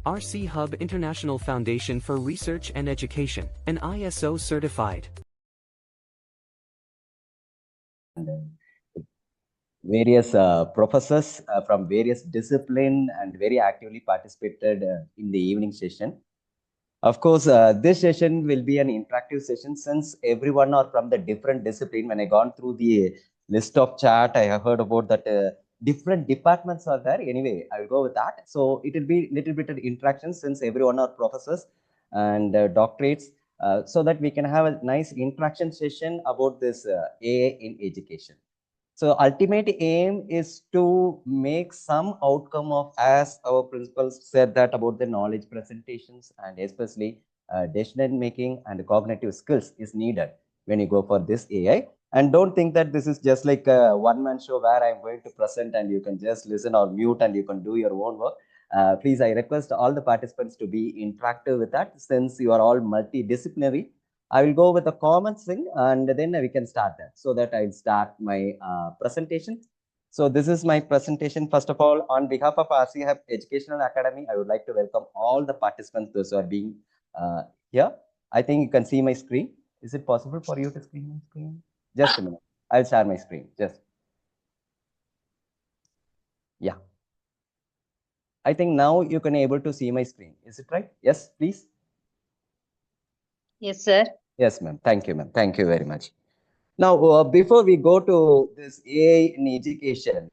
RC Hub International Foundation for Research and Education, an ISO certified. Various professors from various discipline and very actively participated in the evening session. Of course, this session will be an interactive session since everyone are from the different discipline. When I gone through the list of chat, I have heard about that different departments are there. Anyway, I will go with that. So it will be little bit of interaction since everyone are professors and doctorates, so that we can have a nice interaction session about this AI in education. So ultimate aim is to make some outcome of, as our principals said, that about the knowledge presentations and especially decision making and cognitive skills is needed when you go for this AI. And don't think that this is just like a one-man show where I'm going to present and you can just listen or mute and you can do your own work. Please, I request all the participants to be interactive with that since you are all multidisciplinary. I will go with a common thing and then we can start that. So that I'll start my presentation. So this is my presentation. First of all, on behalf of RC Hub Educational Academy, I would like to welcome all the participants those who are being here. I think you can see my screen. Is it possible for you to see my screen? Just a minute. I'll share my screen. Just. Yeah. I think now you can able to see my screen. Is it right? Yes, please. Yes, sir. Yes, ma'am. Thank you, ma'am. Thank you very much. Now, before we go to this AI in education,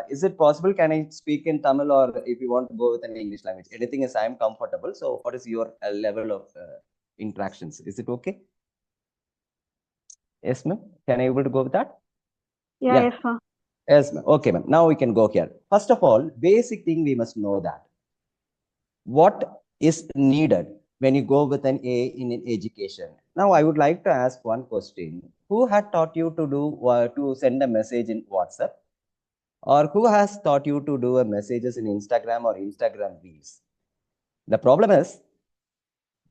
is it possible, can I speak in Tamil or if you want to go with an English language? Anything is I'm comfortable. So what is your level of interactions? Is it okay? Yes, ma'am. Can I able to go with that? Yeah, yes, ma'am. Yes, ma'am. Okay, ma'am. Now we can go here. First of all, basic thing we must know that what is needed when you go with an AI in an education. Now, I would like to ask one question. Who had taught you to do to send a message in WhatsApp? Or who has taught you to do a messages in Instagram or Instagram Reels? The problem is,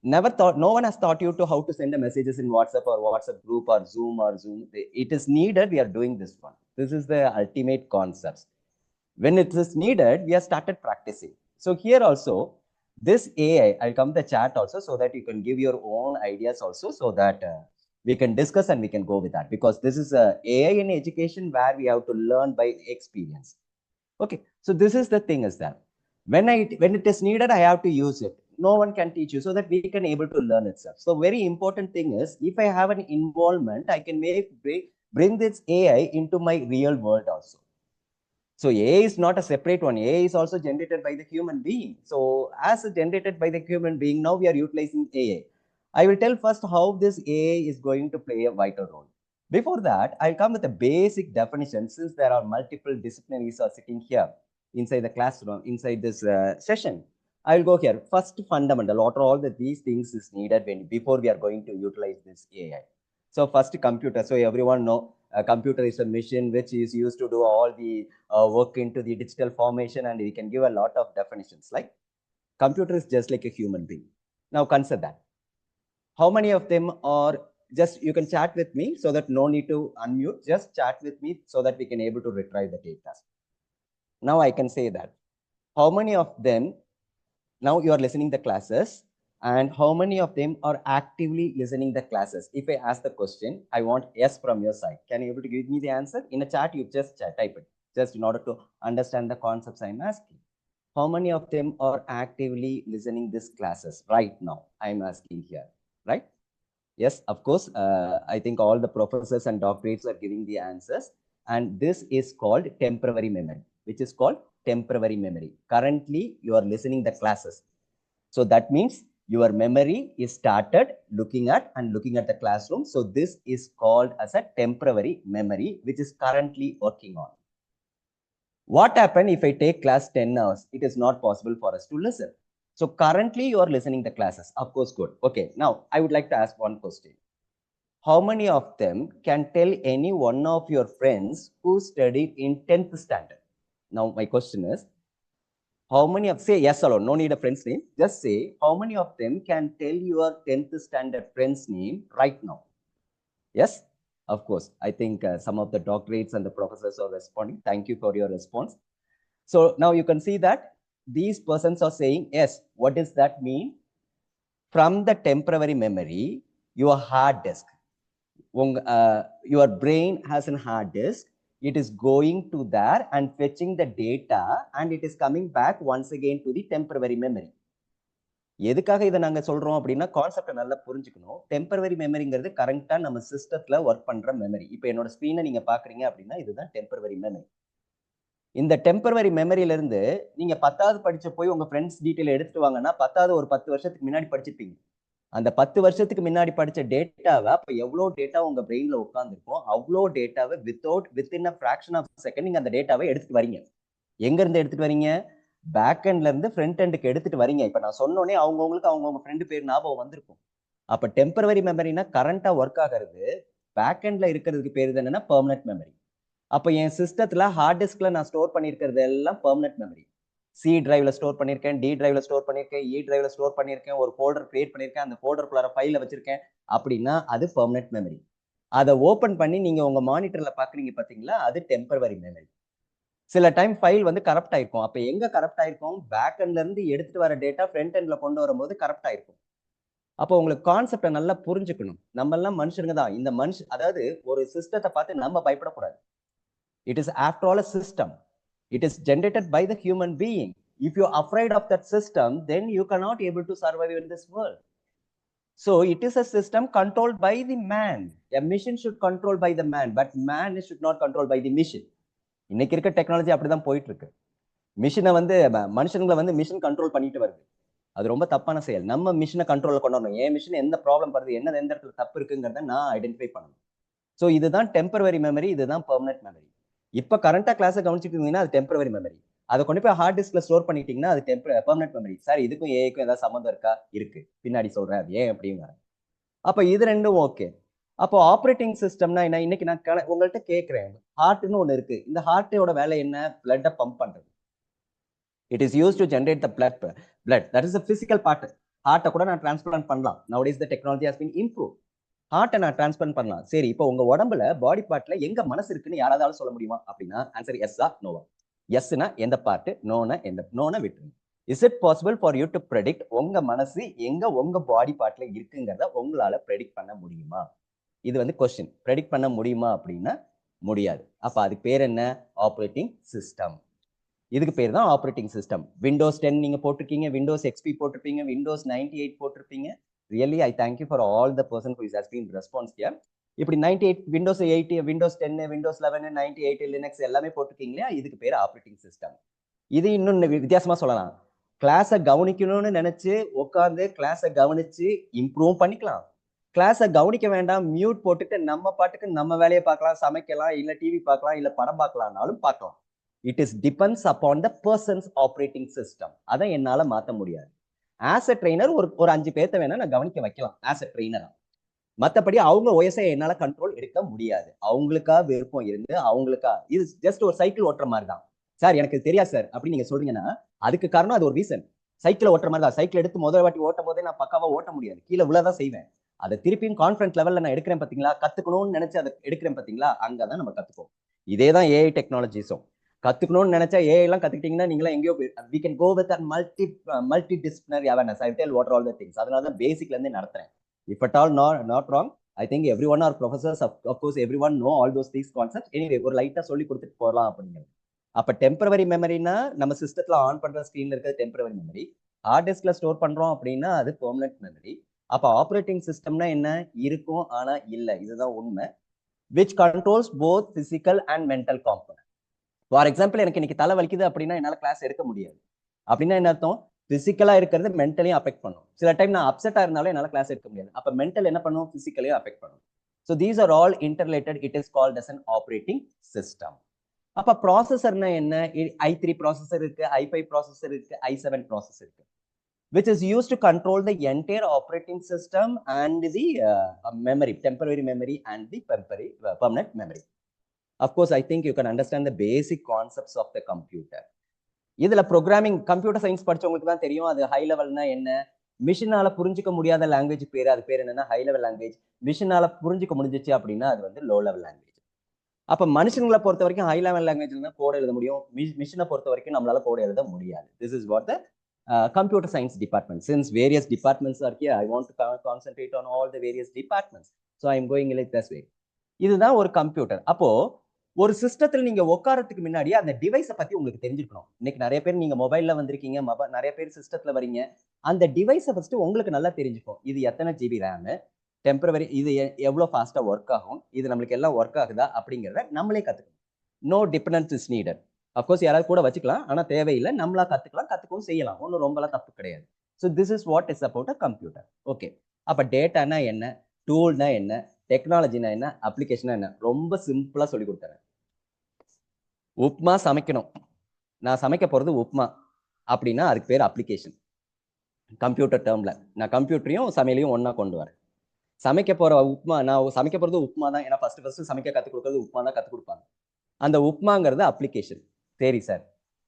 no one has taught you to how to send a messages in WhatsApp or WhatsApp group or Zoom. It is needed, we are doing this one. This is the ultimate concept. When it is needed, we have started practicing. So here also, this AI, I'll come to the chat also so that you can give your own ideas also so that we can discuss and we can go with that, because this is a AI in education where we have to learn by experience. Okay, so this is the thing is that when it is needed, I have to use it. No one can teach you so that we can able to learn itself. So very important thing is, if I have an involvement, I can bring this AI into my real world also. So AI is not a separate one. AI is also generated by the human being. So as generated by the human being, now we are utilizing AI. I will tell first how this AI is going to play a vital role. Before that, I'll come with a basic definition since there are multiple disciplinaries are sitting here inside the classroom, inside this session. I will go here. First fundamental, what are all these things is needed before we are going to utilize this AI. So first computer. So everyone know a computer is a machine which is used to do all the work into the digital formation, and we can give a lot of definitions like computer is just like a human being. Now consider that. How many of them are just, you can chat with me so that no need to unmute, just chat with me so that we can able to retrieve the data. Now I can say that how many of them, now you are listening the classes, and how many of them are actively listening the classes? If I ask the question, I want yes from your side. Can you able to give me the answer? In a chat, you just type it, just in order to understand the concepts I'm asking. How many of them are actively listening these classes right now? I'm asking here, right? Yes, of course. I think all the professors and doctorates are giving the answers. And this is called temporary memory, which is called temporary memory. Currently, you are listening the classes. So that means your memory is started looking at the classroom. So this is called as a temporary memory, which is currently working on. What happened if I take class 10 hours? It is not possible for us to listen. So currently you are listening the classes. Of course, good. Okay, now I would like to ask one question. How many of them can tell any one of your friends who studied in 10th standard? Now my question is, how many of, say yes or no need a friend's name, just say how many of them can tell your 10th standard friend's name right now? Yes, of course. I think some of the doctorates and the professors are responding. Thank you for your response. So now you can see that these persons are saying, yes, what does that mean? From the temporary memory, your hard disk, your brain has a hard disk. It is going to there and fetching the data, and it is coming back once again to the temporary memory. எதுக்காக இதை நாங்க சொல்றோம் அப்படின்னா கான்செப்டை நல்லா புரிஞ்சுக்கணும். Temporary மெமரிங்கிறது கரெக்டா நம்ம சிஸ்டத்துல ஒர்க் பண்ற மெமரி. இப்போ என்னோட ஸ்கிரீனை நீங்க பாக்குறீங்க அப்படின்னா இதுதான் டெம்பரவரி மெமரி. இந்த டெம்பரவரி மெமரியில இருந்து நீங்க 10வது படிச்ச போய் உங்க ஃப்ரெண்ட்ஸ் டீட்டெயில் எடுத்துட்டு வாங்கன்னா 10வது ஒரு 10 வருஷத்துக்கு முன்னாடி படிச்சிருப்பீங்க. அந்த 10 வருஷத்துக்கு முன்னாடி படிச்ச டேட்டாவை அப்ப எவ்வளவு டேட்டா உங்க பிரெயின்ல உட்காந்துருக்கும் அவ்வளோ டேட்டாவை within a fraction of second நீங்க அந்த டேட்டாவை எடுத்துட்டு வரீங்க. எங்க இருந்து எடுத்துட்டு வரீங்க? பேக் எண்ட்ல இருந்து ஃப்ரண்ட் எண்டுக்கு எடுத்துட்டு வரீங்க. இப்ப நான் சொன்னோடனே அவங்கவுங்களுக்கு அவங்கவுங்க ஃப்ரெண்டு பேர் ஞாபகம் வந்திருக்கும். அப்ப டெம்பரவரி மெமரினா கரண்டா ஒர்க் ஆகிறது பேக் எண்ட்ல இருக்கிறதுக்கு பேர் என்னன்னா பெர்மனன்ட் மெமரி. அப்ப என் சிஸ்டத்துல ஹார்ட் டிஸ்க்ல நான் ஸ்டோர் பண்ணிருக்கிறது எல்லாம் பெர்மனன்ட் மெமரி. சி டிரைவ்ல ஸ்டோர் பண்ணிருக்கேன், டி டிரைவ்ல ஸ்டோர் பண்ணிருக்கேன், இ டிரைவ்ல ஸ்டோர் பண்ணிருக்கேன், ஒரு ஃபோல்டர் கிரியேட் பண்ணிருக்கேன், அந்த ஃபோல்டருக்குள்ளார ஃபைல வச்சிருக்கேன் அப்படின்னா அது பெர்மனன்ட் மெமரி. அதை ஓபன் பண்ணி நீங்க உங்க மானிட்டர்ல பாக்குறீங்க பாத்தீங்களா, அது டெம்பரவரி மெமரி. சில டைம் ஃபைல் வந்து கரப்ட் ஆயிருக்கும். அப்ப எங்க கரப்ட் ஆயிருக்கும்? பேக் எண்ட்ல இருந்து எடுத்துட்டு வர டேட்டா ஃப்ரண்ட் எண்ட்ல கொண்டு வரும்போது கரப்ட் ஆயிருக்கும். அப்போ உங்களுக்கு கான்செப்டை நல்லா புரிஞ்சுக்கணும். நம்ம எல்லாம் மனுஷங்க தான். இந்த அதாவது ஒரு சிஸ்டத்தை பார்த்து நம்ம பயப்படக்கூடாது. It is after all a system. It is generated by the human being. If you afraid of that system, then you cannot able to survive in this world. So it is a system controlled by the man. A machine should control by the man, but man should not control by the machine. இன்னைக்கு இருக்க technology அப்படிதான் போயிட்டு இருக்கு. மிஷினை வந்து மனுஷங்களை வந்து machine control பண்ணிட்டு வருது. அது ரொம்ப தப்பான செயல். நம்ம மிஷினை கண்ட்ரோல்ல கொண்டு வரணும். என் மிஷின் எந்த ப்ராப்ளம் வருது, என்ன எந்த இடத்துல தப்பு இருக்குங்கிறத நான் ஐடென்டிஃபை பண்ணணும். ஸோ இதுதான் டெம்பரவரி மெமரி, இதுதான் பெர்மனன்ட் மெமரி. இப்போ கரண்டா கிளாஸை கவனிச்சுட்டு இருந்தீங்கன்னா அது டெம்பரவரி மெமரி. அதை கொண்டு போய் ஹார்ட் டிஸ்க்ல ஸ்டோர் பண்ணிட்டீங்கன்னா அது பெர்மனன்ட் மெமரி. சார் இதுக்கும் ஏஐக்கும் ஏதாவது சம்மந்தம் இருக்கா? இருக்கு, பின்னாடி சொல்றேன் அது ஏன் அப்படிங்கிற. அப்ப இது ரெண்டும் ஓகே. அப்போ ஆப்ரேட்டிங் சிஸ்டம்னா என்ன? இன்னைக்கு நான் உங்கள்கிட்ட கேட்கிறேன், ஹார்ட்னு ஒண்ணு இருக்கு. இந்த ஹார்ட்டோட வேலை என்ன? பிளட்டை பம்ப் பண்றது. It is use to generate the blood. That is the physical part. ஹார்ட்டை கூட நான் டிரான்ஸ்பிளான்ட் பண்ணலாம். Nowadays the technology has been improve. ஹார்ட்டை நான் டிரான்ஸ்பிளான்ட் பண்ணலாம். சரி, இப்போ உங்க உடம்புல பாடி பார்ட்ல எங்க மனசு இருக்குன்னு யாராவது சொல்ல முடியுமா அப்படின்னா ஆன்சர் எஸ்ஸா நோவா? எஸ்னா எந்த பார்ட், நோனா விட்டுருங்க. Is it possible for you to predict உங்க மனசு எங்க உங்க பாடி பார்ட்ல இருக்குங்கிறத உங்களால ப்ரெடிக்ட் பண்ண முடியுமா? இது வந்து கொஸ்டின். ப்ரெடிக்ட் பண்ண முடியுமா அப்படின்னா முடியாது. அப்ப அதுக்கு பேர் என்ன? Operating system. இதுக்கு பேர் தான் ஆப்ரேட்டிங் சிஸ்டம். விண்டோஸ் 10 நீங்க போட்டிருக்கீங்க, விண்டோஸ் எக்ஸ்பி போட்டிருப்பீங்க, விண்டோஸ் 98 போட்டிருப்பீங்க. Really I thank you for all the person who has been response here. இப்படி 98, விண்டோஸ் 8, விண்டோஸ் 10, விண்டோஸ் 11, 98, லினக்ஸ் எல்லாமே போட்டிருக்கீங்களா? இதுக்கு பேர் ஆப்ரேட்டிங் சிஸ்டம். இது இன்னும் வித்தியாசமா சொல்லலாம். கிளாஸை கவனிக்கணும்னு நினைச்சு உட்காந்து கிளாஸை கவனிச்சு இம்ப்ரூவ் பண்ணிக்கலாம். கிளாஸை கவனிக்க வேண்டாம், மியூட் போட்டுட்டு நம்ம பாட்டுக்கு நம்ம வேலையை பார்க்கலாம், சமைக்கலாம், இல்ல டிவி பார்க்கலாம், இல்ல படம் பார்க்கலாம்னாலும் பார்க்கலாம். It is depends upon the persons operating system. அதை என்னால மாற்ற முடியாது. ஆஸ் அ ட்ரெயினர் ஒரு 5 பேர்த்த வேணா நான் கவனிக்க வைக்கலாம் ஆஸ் அ ட்ரெயினரா. மற்றபடி அவங்க ஓஎஸ்ஐ என்னால கண்ட்ரோல் எடுக்க முடியாது. அவங்களுக்கா விருப்பம் இருந்து அவங்களுக்கா, இது ஜஸ்ட் ஒரு சைக்கிள் ஓட்டுற மாதிரி தான். சார் எனக்கு தெரியாது சார் அப்படின்னு நீங்க சொல்றீங்கன்னா அதுக்கு காரணம் அது ஒரு ரீசன். சைக்கிள் ஓட்டுற மாதிரி தான். சைக்கிள் எடுத்து முதல் வாட்டி ஓட்டும் போதே நான் பக்காவா ஓட்ட முடியாது, கீழே விழதான் செய்வேன். அதை திருப்பியும் கான்ஃபிடன்ஸ் லெவல்ல நான் எடுக்கிறேன் பாத்தீங்களா, கத்துக்கணும்னு நினைச்சு அதை எடுக்கிறேன் பாத்தீங்களா, அங்கதான் நம்ம கத்துப்போம். இதேதான் ஏஐ டெக்னாலஜிஸும். கத்துக்கணும்னு நினைச்சா ஏஐ எல்லாம் கத்துக்கிட்டீங்கன்னா நீங்களாம் எங்கேயோ we can go with a multidisciplinary awareness. I will tell what are all the things. அதனாலதான் பேசிக்ல இருந்தே நடத்துறேன். If at all not wrong, I think everyone are professors. Of course everyone know all those things concepts. Anyway ஒரு லைட்டா சொல்லி கொடுத்துட்டு போகலாம் அப்படிங்கிறது. அப்ப temporary மெமரினா நம்ம சிஸ்டத்துல ஆன் பண்ற ஸ்கிரீன்ல இருக்கிறது டெம்பரவரி மெமரி. ஹார்ட் டிஸ்க்ல ஸ்டோர் பண்றோம் அப்படின்னா அது பெர்மனன்ட் மெமரி. அப்ப ஆப்ரேட்டிங் சிஸ்டம்னா என்ன? இருக்கும் ஆனா இல்ல, இதுதான் உண்மை. which controls both physical and mental component. For example எனக்கு இன்னைக்கு தலை வலிக்குது அப்படின்னா என்னால கிளாஸ் எடுக்க முடியாது. அப்படின்னா என்ன அர்த்தம்? பிசிக்கலா இருக்கிறது மென்டலையும் அஃபெக்ட் பண்ணும். சில டைம் நான் அப்செட்டா இருந்தாலும் என்னால கிளாஸ் எடுக்க முடியாது. அப்ப மென்டல் என்ன பண்ணும்? பிசிக்கலையும் அஃபெக்ட் பண்ணும். So these are all interrelated. It is called as an operating system. அப்ப ப்ராசஸர்னா என்ன? i3 ப்ராசஸர் இருக்கு, i5 ப்ராசஸர் இருக்கு, i7 ப்ராசஸர் இருக்கு, which is used to control the entire operating system and the memory, temporary memory and the permanent memory. Of course, I think you can understand the basic concepts of the computer. இதுல programming, computer science படிச்சவங்களுக்கு தான் தெரியும் அது high லெவல்னா என்ன. மிஷினால புரிஞ்சுக்க முடியாத language பேரு, அது பேர் என்னன்னா ஹை லெவல் லாங்குவேஜ். மிஷினால புரிஞ்சுக்க முடிஞ்சிச்சு அப்படின்னா அது வந்து லோ லெவல் லாங்குவேஜ். அப்ப மனுஷங்களை பொறுத்த வரைக்கும் ஹை லெவல் லாங்குவேஜ்ல தான் கோட் எழுத முடியும். மிஷினை பொறுத்த வரைக்கும் நம்மளால கோட் எழுத முடியாது. This is what the computer science department. Since various departments are here, I want to concentrate on all the various departments. So I am going like this way. இதுதான் ஒரு கம்ப்யூட்டர். அப்போ ஒரு சிஸ்டத்தில் நீங்க உட்காரத்துக்கு முன்னாடி அந்த டிவைஸை பத்தி உங்களுக்கு தெரிஞ்சிருக்கணும். இன்னைக்கு நிறைய பேர் நீங்க மொபைல்ல வந்திருக்கீங்க, நிறைய பேர் சிஸ்டத்துல வரீங்க. அந்த டிவைஸை ஃபர்ஸ்ட் உங்களுக்கு நல்லா தெரிஞ்சுக்கும். இது எத்தனை ஜிபி ரேம், டெம்பரவரி, இது எவ்வளவு ஃபாஸ்டா ஒர்க் ஆகும், இது நம்மளுக்கு எல்லாம் ஒர்க் ஆகுதா அப்படிங்கிறத நம்மளே கத்துக்கணும். No dependence is needed. Of course யாராவது கூட வச்சுக்கலாம், ஆனா தேவையில்லை. நம்மளா கத்துக்கலாம், கத்துக்கவும் செய்யலாம். ஒன்றும் ரொம்பலாம் தப்பு கிடையாது. So this is what is about a computer. Okay, அப்ப டேட்டானா என்ன, டூல்னா என்ன, டெக்னாலஜினா என்ன, அப்ளிகேஷனா என்ன, ரொம்ப சிம்பிளா சொல்லி கொடுத்துறேன். உப்மா சமைக்கணும், நான் சமைக்க போறது உப்மா அப்படின்னா அதுக்கு பேர் அப்ளிகேஷன். கம்ப்யூட்டர் டேர்ம்ல நான் கம்ப்யூட்டரையும் சமையலையும் ஒன்னா கொண்டு வரேன். சமைக்க போற உப்மா, நான் சமைக்க போறது உப்மா தான். ஏன்னா ஃபர்ஸ்ட் சமைக்க கற்றுக் கொடுக்கறது உப்மா தான் கற்றுக் கொடுப்பாங்க. அந்த உப்மாங்கிறது அப்ளிகேஷன். சரி சார்,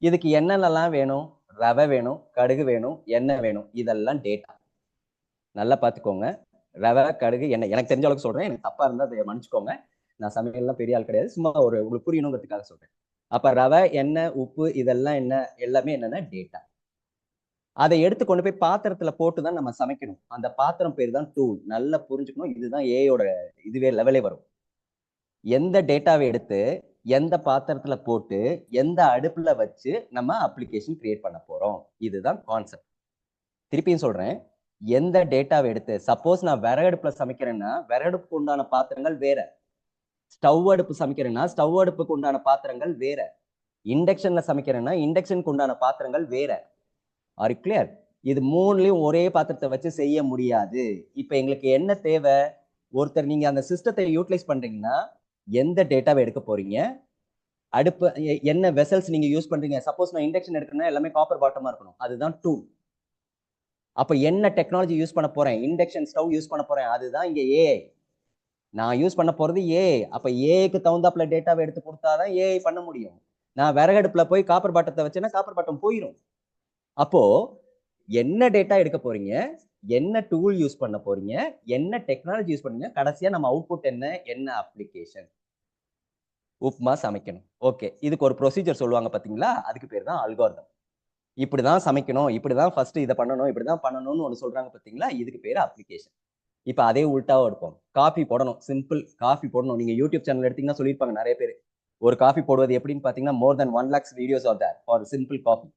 இதுக்கு என்னென்னலாம் வேணும்? ரவை வேணும், கடுகு வேணும், எண்ணெய் வேணும், இதெல்லாம் டேட்டா. நல்லா பார்த்துக்கோங்க. ரவை, கடுகு, எண்ணெய், எனக்கு தெரிஞ்ச அளவுக்கு சொல்றேன். எனக்கு தப்பா இருந்தா அதை மன்னிச்சுக்கோங்க. நான் சமையல்லாம் பெரிய ஆள் கிடையாது, சும்மா ஒரு உங்களுக்கு புரியணுங்கிறதுக்காக சொல்றேன். அப்ப ரவை, எண்ணெய், உப்பு, இதெல்லாம் என்ன, எல்லாமே என்னன்னா டேட்டா. அதை எடுத்து கொண்டு போய் பாத்திரத்துல போட்டு தான் நம்ம சமைக்கணும். அந்த பாத்திரம் பேர் தான் டூல். நல்லா புரிஞ்சுக்கணும். இதுதான் ஏயோட இதுவே லெவலே வரும். எந்த டேட்டாவை எடுத்து எந்த பாத்திரத்துல போட்டு எந்த அடுப்புல வச்சு நம்ம அப்ளிகேஷன் கிரியேட் பண்ண போறோம், இதுதான் கான்செப்ட். திருப்பியும் சொல்றேன், எந்த டேட்டாவை எடுத்து, சப்போஸ் நான் விறகடுப்புல சமைக்கிறேன்னா விறகடுப்புக்கு உண்டான பாத்திரங்கள் வேற, ஸ்டவ் அடுப்பு சமைக்கிறேன்னா ஸ்டவ் அடுப்புக்கு உண்டான பாத்திரங்கள் வேற, இண்டக்ஷன்ல சமைக்கிறேன்னா இண்டக்ஷனுக்கு உண்டான பாத்திரங்கள் வேற. R clear? இது மூணுலயும் ஒரே பாத்திரத்தை வச்சு செய்ய முடியாது. இப்ப எங்களுக்கு என்ன தேவை? ஒருத்தர் நீங்க அந்த சிஸ்டத்தை யூட்டிலைஸ் பண்றீங்கன்னா எந்த டேட்டாவை எடுக்க போறீங்க, அடுப்பு என்ன வெசல்ஸ் நீங்க யூஸ் பண்றீங்க. சப்போஸ் நான் இண்டக்ஷன் எடுக்கணும்னா எல்லாமே காப்பர் பாட்டமா இருக்கணும், அதுதான் டூல். அப்ப என்ன டெக்னாலஜி யூஸ் பண்ண போறேன்? இண்டக்ஷன் ஸ்டவ் யூஸ் பண்ண போறேன், அதுதான் இங்க ஏஐ. நான் யூஸ் பண்ண போறது ஏஐ. அப்ப ஏஐக்கு தகுந்தாப்புல டேட்டாவை எடுத்து கொடுத்தாதான் ஏஐ பண்ண முடியும். நான் விறகடுப்புல போய் காப்பர் பாட்டத்தை வச்சேன்னா காப்பர் பாட்டம் போயிடும். அப்போ என்ன டேட்டா எடுக்க போறீங்க, என்ன டூல் யூஸ் பண்ண போறீங்க, என்ன டெக்னாலஜி யூஸ் பண்ணீங்க, கடைசியா நம்ம அவுட்புட் என்ன, என்ன அப்ளிகேஷன். உப்மா சமைக்கணும். ஓகே, இதுக்கு ஒரு ப்ரொசீஜர் சொல்லுவாங்க பாத்தீங்களா, அதுக்கு பேர் தான் அல்காரிதம். இப்படிதான் சமைக்கணும், இப்படிதான் ஃபர்ஸ்ட் இதை பண்ணணும், இப்படிதான் பண்ணணும்னு ஒன்று சொல்றாங்க பாத்தீங்களா, இதுக்கு பேர் அப்ளிகேஷன். இப்ப அதே உல்டாவா எடுப்போம். காஃபி போடணும், சிம்பிள். காஃபி போடணும். நீங்க யூடியூப் சேனல் எடுத்தீங்கன்னா சொல்லியிருப்பாங்க நிறைய பேர். ஒரு காஃபி போடுவது எப்படின்னு பாத்தீங்கன்னா more than 1 lakhs videos are there for simple coffee.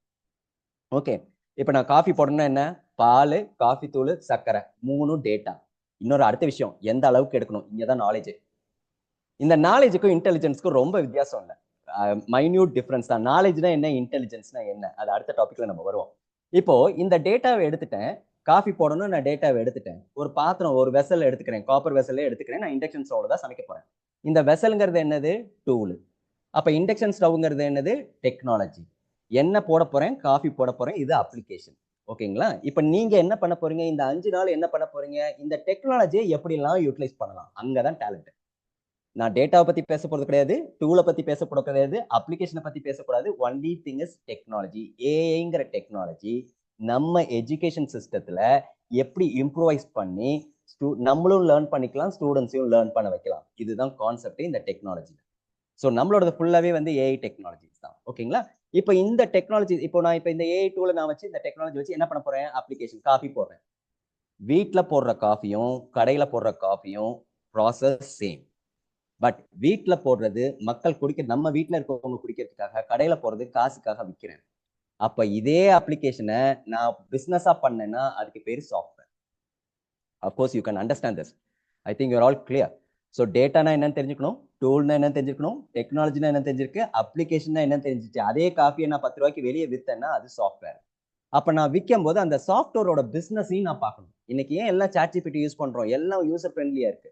Okay, இப்ப நான் காஃபி போடணும்னா என்ன, பால், காஃபி தூள், சர்க்கரை, 3 டேட்டா. இன்னொரு அடுத்த விஷயம், எந்த அளவுக்கு எடுக்கணும், இங்கதான் நாலேஜ். இந்த நாலேஜுக்கும் இன்டெலிஜென்ஸ்க்கும் ரொம்ப வித்தியாசம் இல்லை, மைன்யூட் டிஃபரன்ஸ் தான். நாலேஜ்னா என்ன, இன்டெலிஜென்ஸ்னா என்ன, அது அடுத்த டாபிக்ல நம்ம வருவோம். இப்போ இந்த டேட்டாவை எடுத்துட்டேன், காஃபி போடணும், நான் டேட்டாவை எடுத்துட்டேன். ஒரு பாத்திரம், ஒரு வெசல் எடுத்துக்கிறேன், காப்பர் வெசலே எடுத்துக்கிறேன். நான் இண்டக்ஷன் ஸ்டவ்ல தான் சமைக்க போறேன். இந்த வெசல்ங்கிறது என்னது, டூல். அப்ப இண்டக்ஷன் ஸ்டவ்ங்கிறது என்னது, டெக்னாலஜி. என்ன போட போறேன், காஃபி போட போறேன், இது அப்ளிகேஷன். ஓகேங்களா? இப்ப நீங்க என்ன பண்ண போறீங்க, இந்த 5 நாள் என்ன பண்ண போறீங்க, இந்த டெக்னாலஜியை எப்படிலாம் யூட்டிலைஸ் பண்ணலாம், அங்கதான் டேலண்ட். நான் டேட்டாவை பத்தி பேச போறது கிடையாது, டூலை பத்தி பேச போறது கிடையாது, அப்ளிகேஷனை பத்தி பேசக்கூடாது. Only thing is technology. ஏஐங்கிற டெக்னாலஜி நம்ம எஜுகேஷன் சிஸ்டத்துல எப்படி இம்ப்ரூவைஸ் பண்ணி நம்மளும் லேர்ன் பண்ணிக்கலாம், ஸ்டூடெண்ட்ஸையும் லேர்ன் பண்ண வைக்கலாம். இதுதான் கான்செப்ட் இந்த டெக்னாலஜி. ஸோ நம்மளோட ஃபுல்லாவே வந்து ஏஐ டெக்னாலஜிஸ் தான். ஓகேங்களா? இப்போ இந்த டெக்னாலஜி, இப்போ நான் இப்போ இந்த ஏஐ டூலை நான் வச்சு இந்த டெக்னாலஜி வச்சு என்ன பண்ண போறேன், அப்ளிகேஷன். காஃபி போடுறேன். வீட்டில் போடுற காஃபியும் கடையில போடுற காஃபியும் ப்ராசஸ் சேம். பட் வீட்டுல போடுறது மக்கள் குடிக்க, நம்ம வீட்டுல இருக்கவங்க குடிக்கிறதுக்காக, கடையில போறது காசுக்காக விற்கிறேன். அப்ப இதே அப்ளிகேஷனை நான் பிசினஸா பண்ணேன்னா அதுக்கு பேரு software. Of course you can understand this. I think your all clear. So டேட்டானா என்னன்னு தெரிஞ்சுக்கணும், டூல்னா என்னன்னு தெரிஞ்சுக்கணும், டெக்னாலஜினா என்ன தெரிஞ்சிருக்கு, அப்ளிகேஷன் என்ன தெரிஞ்சிச்சு. அதே காஃபியை நான் 10 ரூபாய்க்கு வெளியே வித்தேன்னா அது சாஃப்ட்வேர். அப்ப நான் விற்கும் போது அந்த சாஃப்ட்வேரோட பிசினஸையும் நான் பார்க்கணும். இன்னைக்கு ஏன் எல்லாம் ChatGPT யூஸ் பண்றோம், எல்லாம் யூசர் ஃப்ரெண்ட்லியா இருக்கு.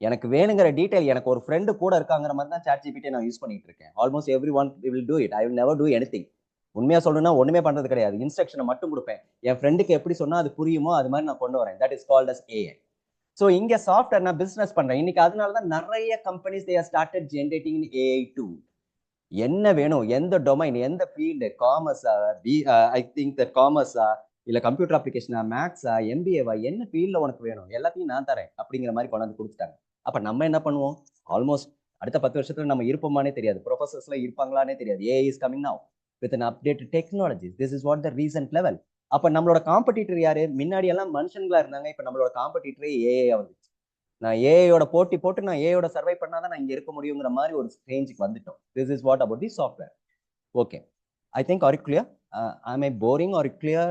எனக்கு வேணுங்கிற டீடைல், எனக்கு ஒரு ஃப்ரெண்டு கூட இருக்காங்கிற மாதிரி தான் ChatGPT நான் யூஸ் பண்ணிட்டு இருக்கேன். Almost every one will do it. I will never two anything. உண்மையா சொல்லணும்னா ஒண்ணுமே பண்றது கிடையாது. இன்ஸ்ட்ரக்ஷனை மட்டும் கொடுப்பேன். என் ஃப்ரெண்டுக்கு எப்படி சொன்னா அது புரியுமோ அது மாதிரி நான் கொண்டு வரேன். That is called as AI. So இங்க சாஃப்ட்வேர் நான் பிசினஸ் பண்றேன். இன்னைக்கு அதனால தான் நிறைய companies they are started generating in AI too. என்ன வேணும், எந்த டொமைன், எந்த ஃபீல்டு, காமர்ஸா, ஐ திங்க் தட் காமர்ஸா, இல்ல கம்ப்யூட்டர் அப்ளிகேஷனா, மேக்ஸா, எம்பிஏவா, என்ன ஃபீல்ட்ல உனக்கு வேணும் எல்லாத்தையும் நான் தரேன் அப்படிங்கிற மாதிரி கொண்டாந்து கொடுத்துட்டாங்க. அப்ப நம்ம என்ன பண்ணுவோம், ஆல்மோஸ்ட் அடுத்த 10 வருஷத்துல நம்ம இருப்போமானே தெரியாது, ப்ரொஃபசர்ஸ்ல இருப்பாங்களானே தெரியாது. AI is coming now with an updated technologies. This is what the recent level. அப்ப நம்மளோட காம்படிட்டர் யாரு? முன்னாடி எல்லாம் மனுஷங்களா இருந்தாங்க, இப்ப நம்மளோட காம்படிட்டரே ஏஐ வந்துச்சு. நான் ஏஐயோட போட்டி போட்டு நான் ஏஐயோட சர்வை பண்ணாதான் நான் இங்க இருக்க முடியுங்கிற மாதிரி ஒரு ரேஞ்சுக்கு வந்துட்டோம். This is what about the software. Okay, I think R clear? am I boring or clear?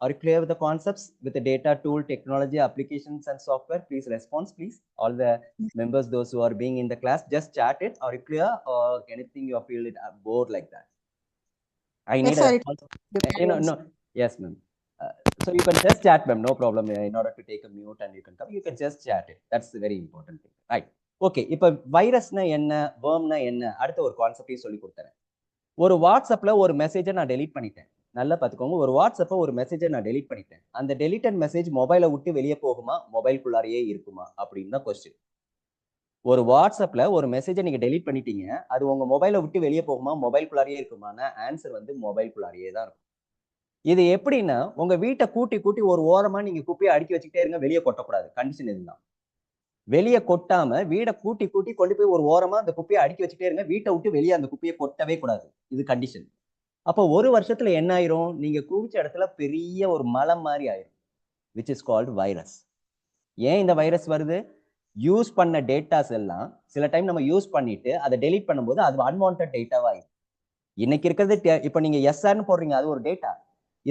Are you clear with the concepts with the data, tool, technology, applications, and software? Please respond, please. All the members, those who are being in the class, just chat it. Are you clear, or anything you feel it bored like that? I need a response. No. Yes, ma'am. So you can just chat, ma'am. No problem. In order to take a mute and you can come, you can just chat it. That's the very important thing, right? Okay. இப்போ வைரஸ்னா என்ன, wormனா என்ன, அடுத்த ஒரு கான்செப்டையும் சொல்லி கொடுத்துறேன். ஒரு வாட்ஸ்அப்ல ஒரு மெசேஜை நான் டெலீட் பண்ணிட்டேன். நல்லா பார்த்துக்கோங்க, ஒரு வாட்ஸ்அப்பை ஒரு மெசேஜை நான் டெலீட் பண்ணிட்டேன். அந்த டெலிட்டட் மெசேஜ் மொபைலை விட்டு வெளியே போகுமா, மொபைல்குள்ளாரையே இருக்குமா அப்படின்னு தான் கொஸ்டின். ஒரு வாட்ஸ்அப்ல ஒரு மெசேஜை நீங்க டெலீட் பண்ணிட்டீங்க, அது உங்க மொபைலை விட்டு வெளியே போகுமா, மொபைல்குள்ளாரையே இருக்குமானா ஆன்சர் வந்து மொபைல்குள்ளாரையே தான் இருக்கும். இது எப்படின்னா, உங்க வீட்டை கூட்டி கூட்டி ஒரு ஓரமா நீங்க குப்பையை அடுக்கி வச்சுக்கிட்டே இருங்க, வெளியே கொட்டக்கூடாது. கண்டிஷன் இதுதான். வெளியே கொட்டாம வீடை கூட்டி கூட்டி கொண்டு போய் ஒரு ஓரமா அந்த குப்பையை அடுக்கி வச்சுட்டே இருங்க, வீட்டை விட்டு வெளியே அந்த குப்பையை கொட்டவே கூடாது. இது கண்டிஷன். அப்போ ஒரு வருஷத்துல என்ன ஆயிரும், நீங்க குவிச்ச இடத்துல பெரிய ஒரு மலம் மாதிரி ஆயிரும், which is called வைரஸ். ஏன் இந்த வைரஸ் வருது? யூஸ் பண்ண டேட்டாஸ் எல்லாம் சில டைம் நம்ம யூஸ் பண்ணிட்டு அதை டெலீட் பண்ணும்போது அது அன்வான்ட் டேட்டாவா ஆயிடும். இன்னைக்கு இருக்கிறது இப்போ நீங்க எஸ்ஆர்னு போடுறீங்க, அது ஒரு டேட்டா.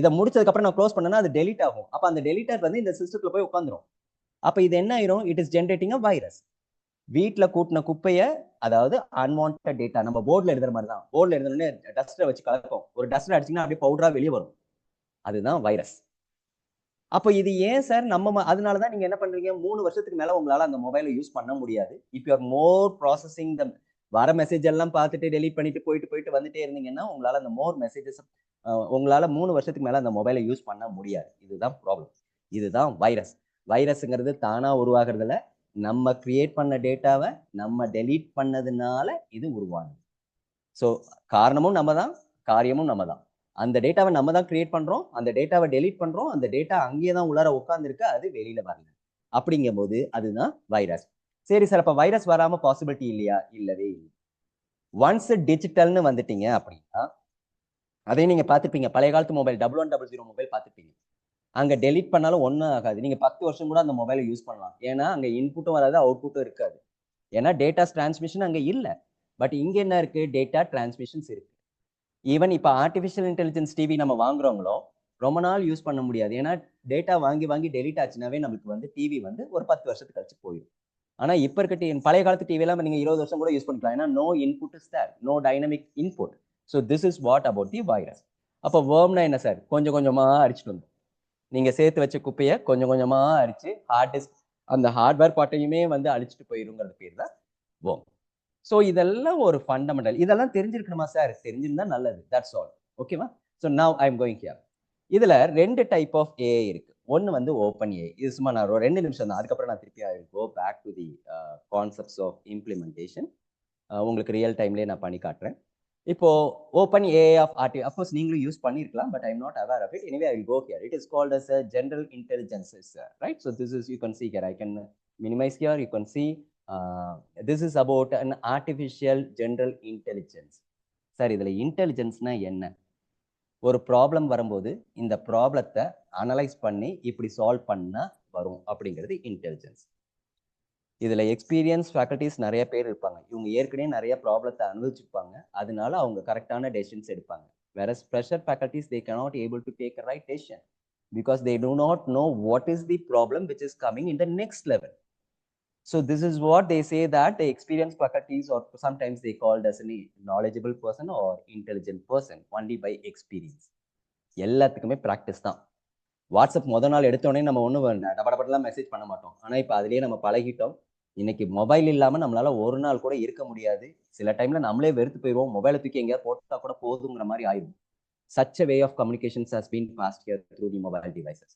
இதை முடிச்சதுக்கு அப்புறம் நான் க்ளோஸ் பண்ணேன்னா அது டெலீட் ஆகும். அப்ப அந்த டெலீட்டர் வந்து இந்த சிஸ்டத்துல போய் உட்காந்துரும். அப்ப இது என்ன ஆயிரும், it is generating a virus. வீட்டுல கூட்டின குப்பைய, அதாவது அன்வான்ட் டேட்டா, நம்ம போர்ட்ல எழுதுற மாதிரி தான். போர்ட்ல எழுதுனே டஸ்டரை வச்சு கலக்கும், ஒரு டஸ்டர் அடிச்சீங்கன்னா அப்படியே பவுடரா வெளியே வரும், அதுதான் வைரஸ். அப்ப இது ஏன் சார் நம்ம, அதனாலதான் நீங்க என்ன பண்றீங்க, 3 வருஷத்துக்கு மேல உங்களால அந்த மொபைலை யூஸ் பண்ண முடியாது. If you are more processing the வர மெசேஜ் எல்லாம் பார்த்துட்டு டெலீட் பண்ணிட்டு போயிட்டு வந்துட்டே இருந்தீங்கன்னா உங்களால அந்த மோர் மெசேஜஸ் உங்களால 3 வருஷத்துக்கு மேல அந்த மொபைலை யூஸ் பண்ண முடியாது. இதுதான் ப்ராப்ளம். இதுதான் வைரஸ். வைரஸ்ங்கிறது தானா உருவாகிறதுல, நம்ம கிரியேட் பண்ண டேட்டாவை நம்ம டெலீட் பண்ணதுனால இது உருவாகுது. ஸோ காரணமும் நம்ம தான், காரியமும் நம்ம தான். அந்த டேட்டாவை நம்ம தான் கிரியேட் பண்றோம், அந்த டேட்டாவை டெலீட் பண்றோம், அந்த டேட்டா அங்கேயே தான் உள்ளார உட்காந்துருக்கு, அது வெளியில வரல. அப்படிங்கும் போது அதுதான் வைரஸ். சரி சார், அப்ப வைரஸ் வராம பாசிபிலிட்டி இல்லையா? இல்லவே இல்லை. ஒன்ஸ் டிஜிட்டல்னு வந்துட்டீங்க அப்படின்னா, அதையும் நீங்க பார்த்துப்பீங்க, பழைய காலத்து மொபைல் 1100 மொபைல் பார்த்துப்பீங்க. அங்க டெலீட் பண்ணாலும் ஒன்றும் ஆகாது. நீங்க 10 வருஷம் கூட அந்த மொபைலை யூஸ் பண்ணலாம். ஏன்னா அங்க இன்புட்டும் வராது, அவுட்புட்டும் இருக்காது. ஏன்னா டேட்டாஸ் டிரான்ஸ்மிஷன் அங்க இல்ல. பட் இங்க என்ன இருக்கு, டேட்டா டிரான்ஸ்மிஷன்ஸ் இருக்கு. ஈவன் இப்ப ஆர்டிஃபிஷியல் இன்டெலிஜென்ஸ் டிவி நம்ம வாங்குறவங்களோ ரொம்ப நாள் யூஸ் பண்ண முடியாது. ஏன்னா டேட்டா வாங்கி வாங்கி டெலீட் ஆச்சுனாவே நமக்கு வந்து டிவி வந்து ஒரு 10 வருஷத்துக்கு கழிச்சு போயிடும். ஆனா இப்ப இருக்க பழைய காலத்து டிவி எல்லாம் நீங்க 20 வருஷம் கூட யூஸ் பண்ணிக்கலாம். ஏன்னா no input is there, no dynamic input. So this is what about the virus. அப்போ வேர்ம்னா என்ன சார்? கொஞ்சம் கொஞ்சமா அரிச்சிட்டு வந்து நீங்க சேர்த்து வச்ச குப்பையை கொஞ்சம் கொஞ்சமா அரிச்சு ஹார்ட் டிஸ்க் அந்த ஹார்ட்வேர் பார்ட்டையுமே வந்து அழிச்சிட்டு போயிருங்கிறது பேர் தான் வேர்ம். ஸோ இதெல்லாம் ஒரு ஃபண்டமெண்டல். இதெல்லாம் தெரிஞ்சிருக்கணுமா சார்? தெரிஞ்சிருந்தா நல்லது. That's all. ஓகேவா? So now I am going here. இதுல 2 டைப் ஆஃப் ஏஐ இருக்கு. ஒன்னு வந்து ஓப்பன் ஏஐ. இது சும்மா நான் ஒரு 2 நிமிஷம் தான், அதுக்கப்புறம் நான் திருப்பி I will go back to the concepts of implementation. உங்களுக்கு ரியல் டைம்லேயே நான் பண்ணி காட்டுறேன். இப்போ open AI of art, of course நீங்களும் யூஸ் பண்ணிருக்கலாம், but I am not aware of it. Anyway I will go here. It is called as general intelligence, right? So this is, you can see here, I can minimize here, you can see this is about an artificial general intelligence. Sir இதுல இன்டெலிஜென்ஸ்னா என்ன? ஒரு problem வரும்போது இந்த ப்ராப்ளத்தை analyse பண்ணி இப்படி solve பண்ணா வரும் அப்படிங்கிறது இன்டெலிஜென்ஸ். இதுல எக்ஸ்பீரியன்ஸ் ஃபேக்கல்டிஸ் நிறைய பேர் இருப்பாங்க. இவங்க ஏற்கனவே நிறைய ப்ராப்ளத்தை அனுபவிச்சிருப்பாங்க, அதனால அவங்க கரெக்டான டெசிஷன்ஸ் எடுப்பாங்க. whereas fresher faculties, they cannot able to take a right decision because they do not know what is the problem which is coming in the next level. So this is what they say, that the experienced faculties, or sometimes they called as a knowledgeable person or intelligent person only by experience. எல்லாத்துக்குமே practice தான். WhatsApp முதல் நாள் எடுத்தோடனே நம்ம ஒன்றும் டபடபடலாம் message பண்ண மாட்டோம். ஆனால் இப்போ அதுலேயே நம்ம பழகிட்டோம். இன்னைக்கு மொபைல் இல்லாமல் நம்மளால ஒரு நாள் கூட இருக்க முடியாது. சில டைம்ல நம்மளே வெறுத்து போயிடுவோம், மொபைலை தூக்கி எங்கேயாவது போட்டா கூட போதுங்கிற மாதிரி ஆயிடும். such a way of communications has been passed here through the mobile devices.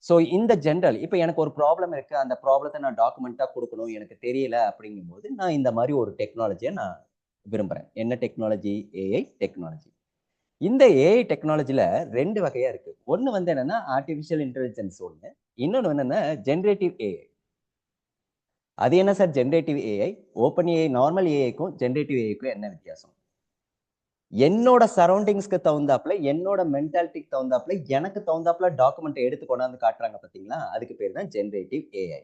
So இந்த ஜென்ரல், இப்போ எனக்கு ஒரு ப்ராப்ளம் இருக்கு, அந்த ப்ராப்ளத்தை நான் டாக்குமெண்ட்டாக கொடுக்கணும், எனக்கு தெரியல அப்படிங்கும்போது நான் இந்த மாதிரி ஒரு டெக்னாலஜியை நான் விரும்புகிறேன். என்ன டெக்னாலஜி? AI technology. இந்த ஏஐ டெக்னாலஜியில் 2 வகையாக இருக்கு. ஒன்று வந்து என்னன்னா ஆர்டிஃபிஷியல் இன்டெலிஜென்ஸ் ஒன்று, இன்னொன்று என்னன்னா ஜென்ரேட்டிவ் ஏஐ. அது என்ன sir generative AI? Open AI normal ஏஐக்கும் ஜென்ரேட்டிவ் ஏஐக்கும் என்ன வித்தியாசம்? என்னோட சரௌண்டிங்ஸ்க்கு தகுந்தாப்புல, என்னோட மென்டாலிட்டிக்கு தகுந்தாப்புல, எனக்கு தகுந்தாப்புல டாக்குமெண்ட் எடுத்து கொண்டாந்து காட்டுறாங்க பார்த்தீங்களா? அதுக்கு பேர் தான் ஜென்ரேட்டிவ் ஏஐ.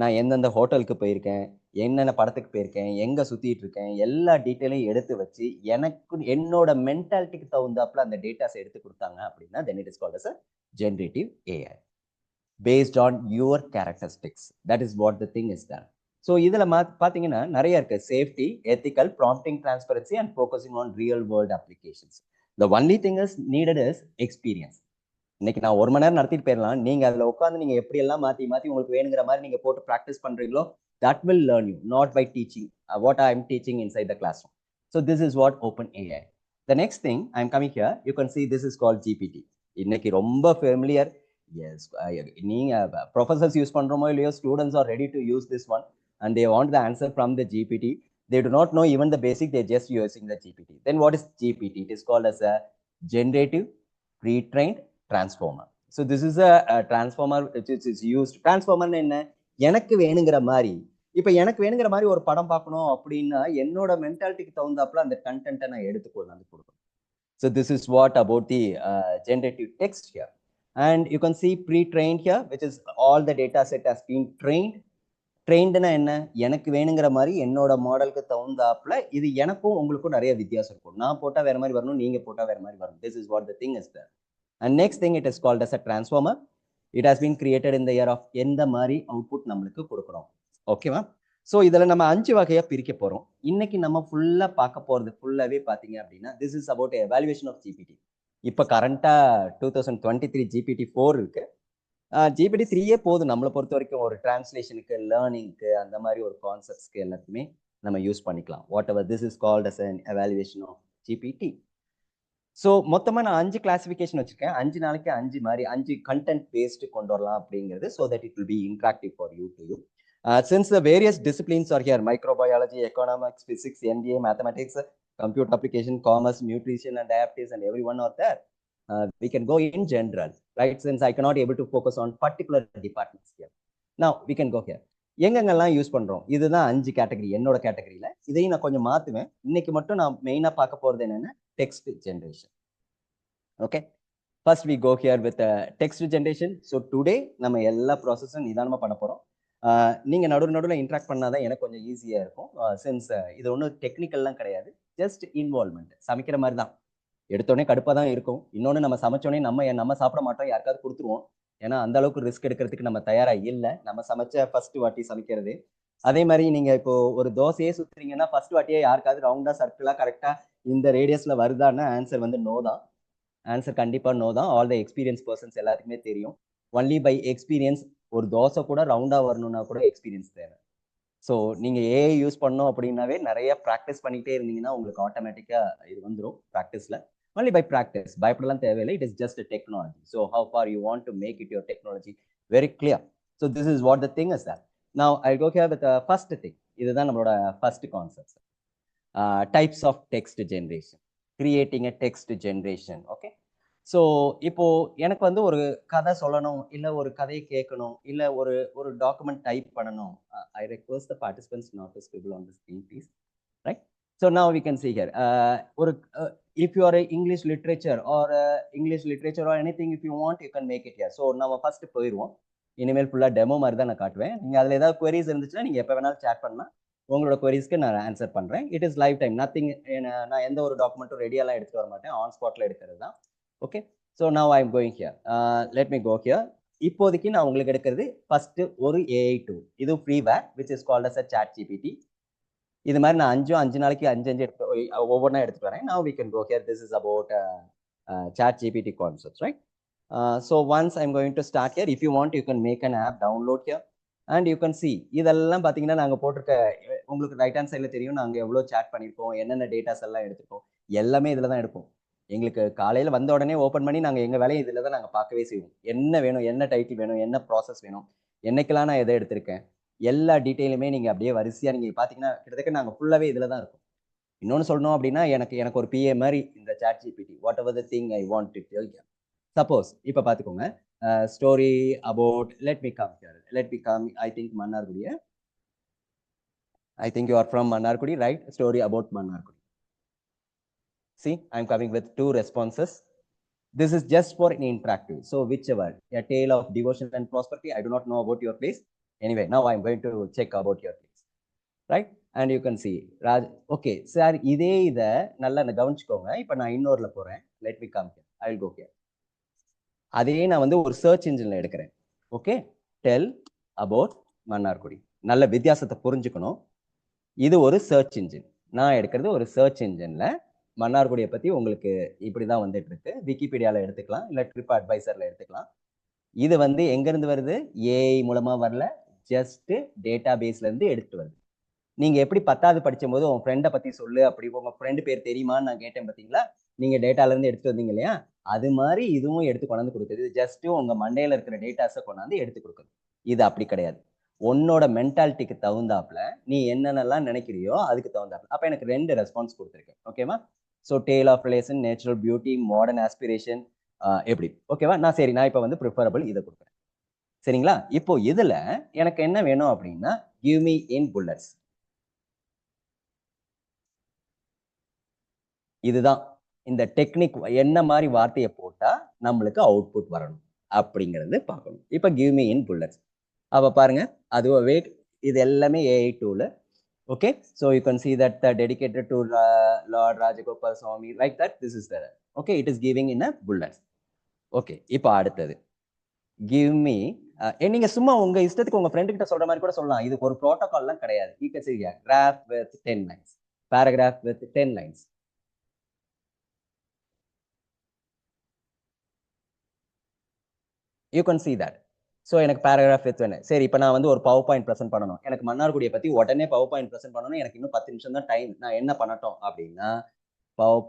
நான் எந்தெந்த ஹோட்டலுக்கு போயிருக்கேன், என்னென்ன படத்துக்கு போயிருக்கேன், எங்க சுத்திட்டு இருக்கேன், எல்லா டீட்டெயிலையும் எடுத்து வச்சு, எனக்கு என்னோட மென்டாலிட்டிக்கு தகுந்தாப்புல அந்த டேட்டாஸ் எடுத்து குடுத்தாங்க அப்படின்னா, then it is called as a generative AI. Based on your characteristics. That is what the thing is done. So இதில் பார்த்தீங்கன்னா நிறைய இருக்கு. Safety, ethical, prompting transparency and focusing on real world applications. The only thing is needed is experience. இன்னைக்கு நான் 1 மணி நேரம் நடத்திட்டு போயிடலாம். நீங்க அதில் உட்காந்து நீங்க எப்படி எல்லாம் மாற்றி மாற்றி உங்களுக்கு வேணுங்கிற மாதிரி நீங்க போட்டு ப்ராக்டிஸ் பண்றீங்களோ, that will learn you, not by teaching what I am teaching inside the classroom. So this is what open AI. The next thing I am coming here, you can see this is called GPT. இன்னைக்கு ரொம்ப familiar. Yes, நீங்க professors use பண்றோமோ இல்லையோ, students are ready to use this one and they want the answer from the GPT. They do not know even the basic, they're just using the GPT. Then what is GPT? It is called as a generative pre-trained transformer. So this is a transformer which is used. Transformer என்ன? எனக்கு வேணுங்கிற மாதிரி, இப்போ எனக்கு வேணுங்கிற மாதிரி ஒரு படம் பார்க்கணும் அப்படின்னா என்னோட மென்டாலிட்டிக்கு தகுந்தாப்புல அந்த கண்டென்ட்டை நான் எடுத்துக்கொண்டு கொடுக்கணும். So this is what about the generative text here. And you can see pre-trained here, which is all the data set has been trained. ட்ரெயின்டுனா என்ன? எனக்கு வேணுங்கிற மாதிரி என்னோட மாடலுக்கு தகுந்தாப்புல இது எனக்கும் உங்களுக்கும் நிறைய வித்தியாசம் இருக்கும். நான் போட்டால் வேற மாதிரி வரணும், நீங்க போட்டால் வேற மாதிரி வரும். This is what the thing is there. And next thing it is called as a transformer. It has been created in the year of எந்த மாதிரி அவுட்புட் நம்மளுக்கு கொடுக்குறோம். ஓகேவா? ஸோ இதில் நம்ம 5 வகையாக பிரிக்க போகிறோம். இன்னைக்கு நம்ம ஃபுல்லாக பார்க்க போகிறது ஃபுல்லாகவே பார்த்தீங்க அப்படின்னா this is about evaluation of GPT. இப்போ கரண்டாக 2023 GPT-4 இருக்கு. GPT-3 போதும் நம்மளை பொறுத்த வரைக்கும். ஒரு டிரான்ஸ்லேஷனுக்கு, லேர்னிங்க்கு, அந்த மாதிரி ஒரு கான்செப்ட்ஸ்க்கு எல்லாத்துக்குமே நம்ம யூஸ் பண்ணிக்கலாம். Whatever this is called as an evaluation of GPT. So மொத்தமாக நான் 5 கிளாசிஃபிகேஷன் வச்சிருக்கேன். 5 நாளைக்கு 5 மாதிரி 5 கண்டென்ட் பேஸ்டு கொண்டு வரலாம் அப்படிங்கிறது. So that it will be interactive for you to you. Since the various disciplines are here, microbiology, economics, physics, MBA, mathematics, computer application, commerce, nutrition and diabetes and everyone are there. We can go in general, right? Since I cannot able to focus on particular departments here. Now we can go here. எங்கெங்கெல்லாம் use பண்றோம்? இதுதான் 5 category என்னோட கேட்டகரியில. இதையும் நான் கொஞ்சம் மாத்துவேன். இன்னைக்கு மட்டும் நான் மெயினா பார்க்க போறது என்னன்னா text generation. Okay, first we go here with text generation. So today நம்ம எல்லா ப்ராசஸும் நிதானமா பண்ண போறோம். நீங்க நடுவில் இன்ட்ராக்ட் பண்ணாதான் எனக்கு கொஞ்சம் ஈஸியா இருக்கும். சின்ஸ் இது ஒன்றும் டெக்னிக்கல்லாம் கிடையாது, ஜஸ்ட் இன்வால்வ்மெண்ட். சமைக்கிற மாதிரி தான். எடுத்தோடனே கடுப்பாக தான் இருக்கும். இன்னொன்று, நம்ம சமைச்சோடனே நம்ம சாப்பிட மாட்டோம், யாருக்காவது கொடுத்துருவோம். ஏன்னா அந்த அளவுக்கு ரிஸ்க் எடுக்கிறதுக்கு நம்ம தயாராக இல்லை. நம்ம சமைச்ச ஃபர்ஸ்ட் வாட்டி சமைக்கிறது. அதே மாதிரி நீங்க இப்போ ஒரு தோசையே சுத்துறீங்கன்னா ஃபர்ஸ்ட் வாட்டியே யாருக்காவது ரவுண்டா சர்க்கிளா கரெக்டா இந்த ரேடியஸ்ல வருதான்னா ஆன்சர் வந்து நோ தான். ஆன்சர் கண்டிப்பா நோ தான். ஆல் த எக்ஸ்பீரியன்ஸ் பர்சன்ஸ் எல்லாத்துக்குமே தெரியும். Only by experience. ஒரு தோசை கூட ரவுண்டா வரணும்னா கூட எக்ஸ்பீரியன்ஸ் தேவை. ஸோ நீங்க ஏஐ யூஸ் பண்ணோம் அப்படின்னாவே நிறைய ப்ராக்டிஸ் பண்ணிட்டே இருந்தீங்கன்னா உங்களுக்கு ஆட்டோமேட்டிக்கா இது வந்துடும் ப்ராக்டிஸ்ல. Only by practice. பயப்படலாம் தேவையில்லை. It is just a technology. So how far you want to make it your technology very clear. So this is what the thing is that. Now I'll go here with the first thing. இதுதான் நம்மளோட first concept. Types of text generation. Creating a text generation. Okay. So இப்போ எனக்கு வந்து ஒரு கதை சொல்லணும், இல்லை ஒரு கதையை கேட்கணும், இல்லை ஒரு டாக்குமெண்ட் டைப் பண்ணணும். I request the participants not to scribble on the screen please. Right. So now we can see here. If you are a English literature or anything, if you want, you can make it here. So நம்ம first போயிடுவோம். இனிமேல் ஃபுல்லாக demo மாதிரி தான் நான் காட்டுவேன். நீங்கள் அதில் ஏதாவது queries இருந்துச்சுன்னா நீங்கள் எப்போ வேணாலும் சேட் பண்ணலாம். உங்களோட queriesக்கு நான் ஆன்சர் பண்ணுறேன். It is live time. Nothing. நான் எந்த ஒரு டாக்குமெண்ட்டும் ரெடியெல்லாம் எடுத்துகிட்டு வர மாட்டேன். ஆன் ஸ்பாட்டில் எடுக்கிறது தான். Okay. So now I am going here. Let me go here. இப்போதைக்கு நான் உங்களுக்கு எடுக்கிறது ஃபர்ஸ்ட் ஒரு ஏஐ டூல். இது freeware which is called as a chat GPT. இது மாதிரி நான் 5 நாளைக்கு 5 ஒவ்வொன்றா எடுத்துட்டு வரேன். Now we can go here. This is about chat GPT concepts, right? So once I'm going to start here, if you want, you can make an app, download here, and you can see. இதெல்லாம் பார்த்தீங்கன்னா நாங்கள் போட்டிருக்க உங்களுக்கு right hand சைடில் தெரியும். நாங்கள் எவ்வளோ chat பண்ணியிருக்கோம், என்னென்ன டேட்டாஸ் எல்லாம் எடுத்துப்போம், எல்லாமே இதில் தான் எடுப்போம். எங்களுக்கு காலையில் வந்த உடனே ஓப்பன் பண்ணி நாங்கள் எங்கள் வேலையை இதில் தான் நாங்கள் பார்க்கவே செய்வோம். என்ன வேணும், என்ன டைட்டில் வேணும், என்ன ப்ராசஸ் வேணும், என்னைக்கெல்லாம் நான் எதை எடுத்திருக்கேன், எல்லா டீட்டெயிலுமே நீங்கள் அப்படியே வரிசையாக நீங்கள் பார்த்தீங்கன்னா கிட்டத்தட்ட நாங்கள் ஃபுல்லாகவே இதில் தான் இருக்கும். இன்னொன்று சொல்லணும் அப்படின்னா எனக்கு ஒரு பிஏ மாதிரி இந்த chat GPT. Whatever the thing I want to tell you. Suppose இப்போ பார்த்துக்கோங்க, story about let me come I think மன்னார்குடிய I think you are from Mannargudi, right? Story about Mannargudi. See, I'm coming with 2 responses. This is just for interactive. So whichever, a tale of devotion and prosperity. I do not know about your place. Anyway, now I'm going to check about your place, right? And you can see, Raj, okay, sir, இதே இதை நல்லா கவனிச்சுக்கோங்க. இப்போ நான் இன்னொருல போறேன். Let me come here. I will go here. அதே நான் வந்து ஒரு சர்ச் இன்ஜின்ல எடுக்கிறேன். Okay, tell about Mannargudi. நல்ல வித்தியாசத்தை புரிஞ்சுக்கணும். இது ஒரு சர்ச் இன்ஜின். நான் எடுக்கிறது ஒரு சர்ச் இன்ஜின்ல மன்னார்குடியை பத்தி உங்களுக்கு இப்படிதான் வந்துட்டு இருக்கு. விக்கிபீடியால எடுத்துக்கலாம், இல்ல ட்ரிப் அட்வைசர்ல எடுத்துக்கலாம். இது வந்து எங்க இருந்து வருது? ஏஐ மூலமா வரல, ஜஸ்ட் டேட்டா பேஸ்ல இருந்து எடுத்து வருது. நீங்க எப்படி 10வது படிச்சும் போது உங்க ஃப்ரெண்டை பத்தி சொல்லு, அப்படி உங்க ஃப்ரெண்டு பேர் தெரியுமான்னு நான் கேட்டேன் பார்த்தீங்களா? நீங்க டேட்டால இருந்து எடுத்து வந்தீங்க இல்லையா? அது மாதிரி இதுவும் எடுத்து கொண்டாந்து கொடுக்குது. ஜஸ்ட் உங்க மண்டையில இருக்கிற டேட்டாஸை கொண்டாந்து எடுத்து கொடுக்குது. இது அப்படி கிடையாது. உன்னோட மென்டாலிட்டிக்கு தகுந்தாப்புல நீ என்னென்னலாம் நினைக்கிறியோ அதுக்கு தகுந்தாப்புல. அப்ப எனக்கு 2 ரெஸ்பான்ஸ் கொடுத்துருக்கேன். ஓகேவா? So tale of relation, natural beauty, modern aspiration, எப்படி? ஓகேவா? நான் இப்போ வந்து ப்ரிஃபரபிள் இதை கொடுக்குறேன். சரிங்களா? இப்போ இதுல எனக்கு என்ன வேணும் அப்படின்னா, கிவ் மீ இன் புல்லட்ஸ். இதுதான் இந்த டெக்னிக். என்ன மாதிரி வார்த்தையை போட்டா நம்மளுக்கு அவுட்புட் வரணும் அப்படிங்கிறது பார்க்கணும். இப்போ கிவ் மீ இன் புல்லட்ஸ். அப்ப பாருங்க, அது வெயிட், இது எல்லாமே AI tool. Okay, so you can see that dedicated to Lord Rajagopal Swami, like that. This is there. Okay, it is giving in a bullets. Okay, இப்போ அடுத்தது give me, நீங்க சும்மா உங்க இஷ்டத்துக்கு உங்க ஃப்ரெண்ட் கிட்ட சொல்ற மாதிரி கூட சொல்லலாம். இதுக்கு ஒரு ப்ரோட்டோகால்லாம் கிடையாது. You can see here, graph with 10 lines, paragraph with 10 lines. You can see that. So எனக்கு பேராகிராஃப் வித் வேணும். சரி, இப்போ நான் வந்து ஒரு பவர் பாயிண்ட் ப்ரெசென்ட் பண்ணணும். எனக்கு மன்னார்குடியை பற்றி உடனே பவர் பாயிண்ட் ப்ரெசென்ட் பண்ணணும். எனக்கு இன்னும் 10 நிமிஷம் தான் டைம். நான் என்ன பண்ணட்டும் அப்படின்னா, power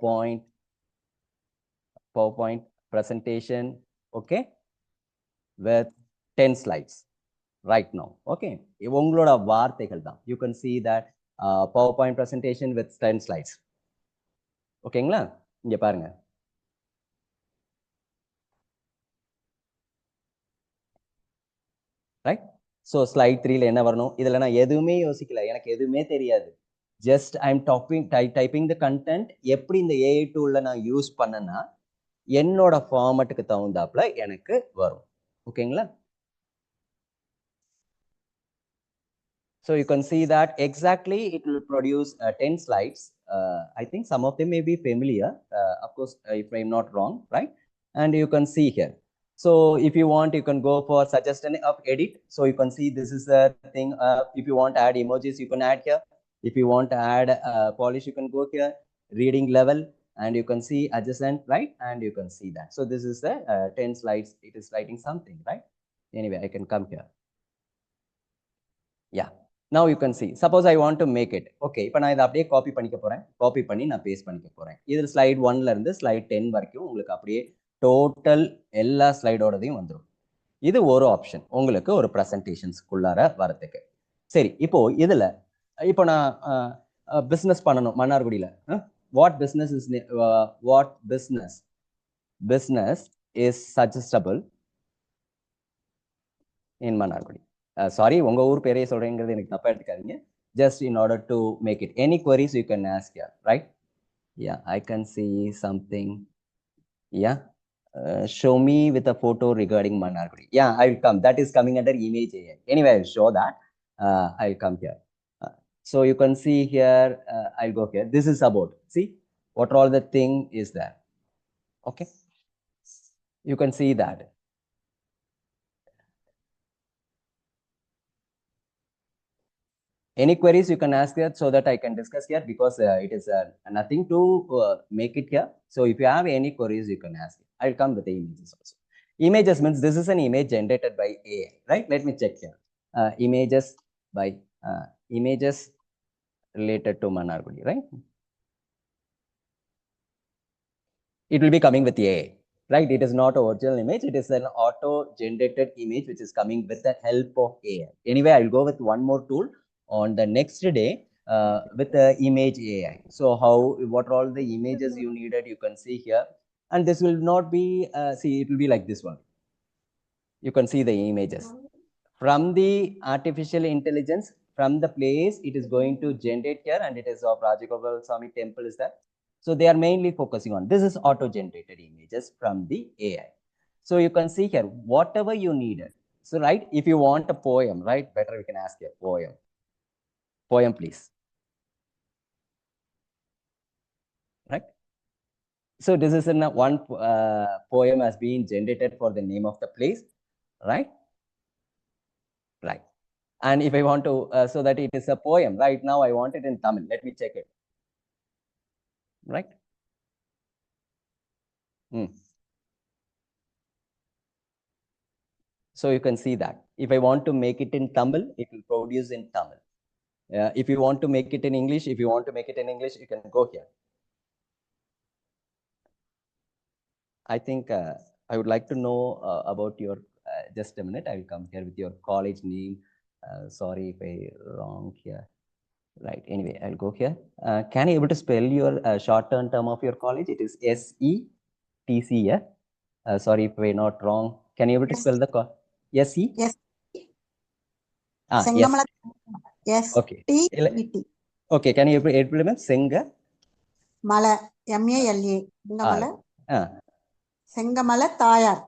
point presentation, okay, with 10 slides right now. Okay, உங்களோட வார்த்தைகள் தான். You can see that power point presentation with 10 slides. ஓகேங்களா? இங்க பாருங்க, ரைட்? ஸோ ஸ்லைட் 3ல என்ன வரணும்? இதில் நான் எதுவுமே யோசிக்கல, எனக்கு எதுவுமே தெரியாது. Just I am typing the content. எப்படி இந்த ஏஐ டூல்ல நான் யூஸ் பண்ணனா என்னோட ஃபார்மட்டுக்கு தகுந்தாப்புல எனக்கு வரும். ஓகேங்களா? So you can see that exactly it will produce 10 slides. I think some of them may be familiar, of course, if I'm not wrong, right? And you can see here. So if you want, you can go for suggestion of edit. So you can see this is the thing. If you want to add emojis, you can add here. If you want to add polish, you can go here. Reading level, and you can see adjacent, right? And you can see that. So this is the 10 slides. It is writing something, right? Anyway, I can come here. Yeah. Now you can see, suppose I want to make it. Okay, இப்போ நான் இதை அப்படியே copy பண்ணிக்க போறேன். Copy பண்ணி நான் paste பண்ணிக்க போறேன். இதில் ஸ்லைட் 1ல இருந்து ஸ்லைட் 10 வரைக்கும் உங்களுக்கு அப்படியே டோட்டல் எல்லா ஸ்லைடோடதையும் வந்துடும். இது ஒரு ஆப்ஷன் உங்களுக்கு ஒரு ப்ரெசன்டேஷன்ஸ்குள்ளார வரதுக்கு. சரி, இப்போ இதுல இப்போ நான் பிஸ்னஸ் பண்ணணும் மன்னார்குடியில. What business is suggestable in Mannargudi. Sorry, உங்க ஊர் பேரே சொல்றேங்கிறது எனக்கு தப்பா எடுத்துக்காதீங்க. Just in order to make it, any queries you can ask here, right? Yeah, I can see something. Yeah, show me with a photo regarding Mannargudi. Yeah, I will come. That is coming under image AI. Anyway, I will show that. I will come here. So you can see here. I'll go here. This is about. See what all the thing is there. Okay, you can see that. Any queries you can ask here so that I can discuss here, because it is nothing to make it here. So if you have any queries, you can ask it. I will come with the images also. Images means this is an image generated by AI, right? Let me check here. Images related to Mannargudi, right? It will be coming with AI, right? It is not an original image. It is an auto-generated image which is coming with the help of AI. Anyway, I will go with one more tool on the next day with the image AI. So what are all the images you needed, you can see here. And this will not be, see, it will be like this one. You can see the images. From the artificial intelligence, from the place it is going to generate here, and it is of Rajagopal Swami temple is that. So they are mainly focusing on this is auto-generated images from the AI. So you can see here whatever you needed. So right, if you want a poem, right, better we can ask here poem please, right? So this is in one poem has been generated for the name of the place, right? Right. And if I want to, so that it is a poem, right now I want it in Tamil. Let me check it. Right. So you can see that. If I want to make it in Tamil, it will produce in Tamil. If you want to make it in English, you can go here. I think I would like to know about your, just a minute, I will come here with your college name. Sorry if I wrong here. Right, anyway, I'll go here. Can you able to spell your short-term term of your college? It is SETC, yeah? Sorry if we're not wrong. Can you able to spell the SE? Yes. Yes. Yes. Okay. Okay, can you implement Senga? Mala, M-A-L-A. Sengamala. Sengamala Tayar.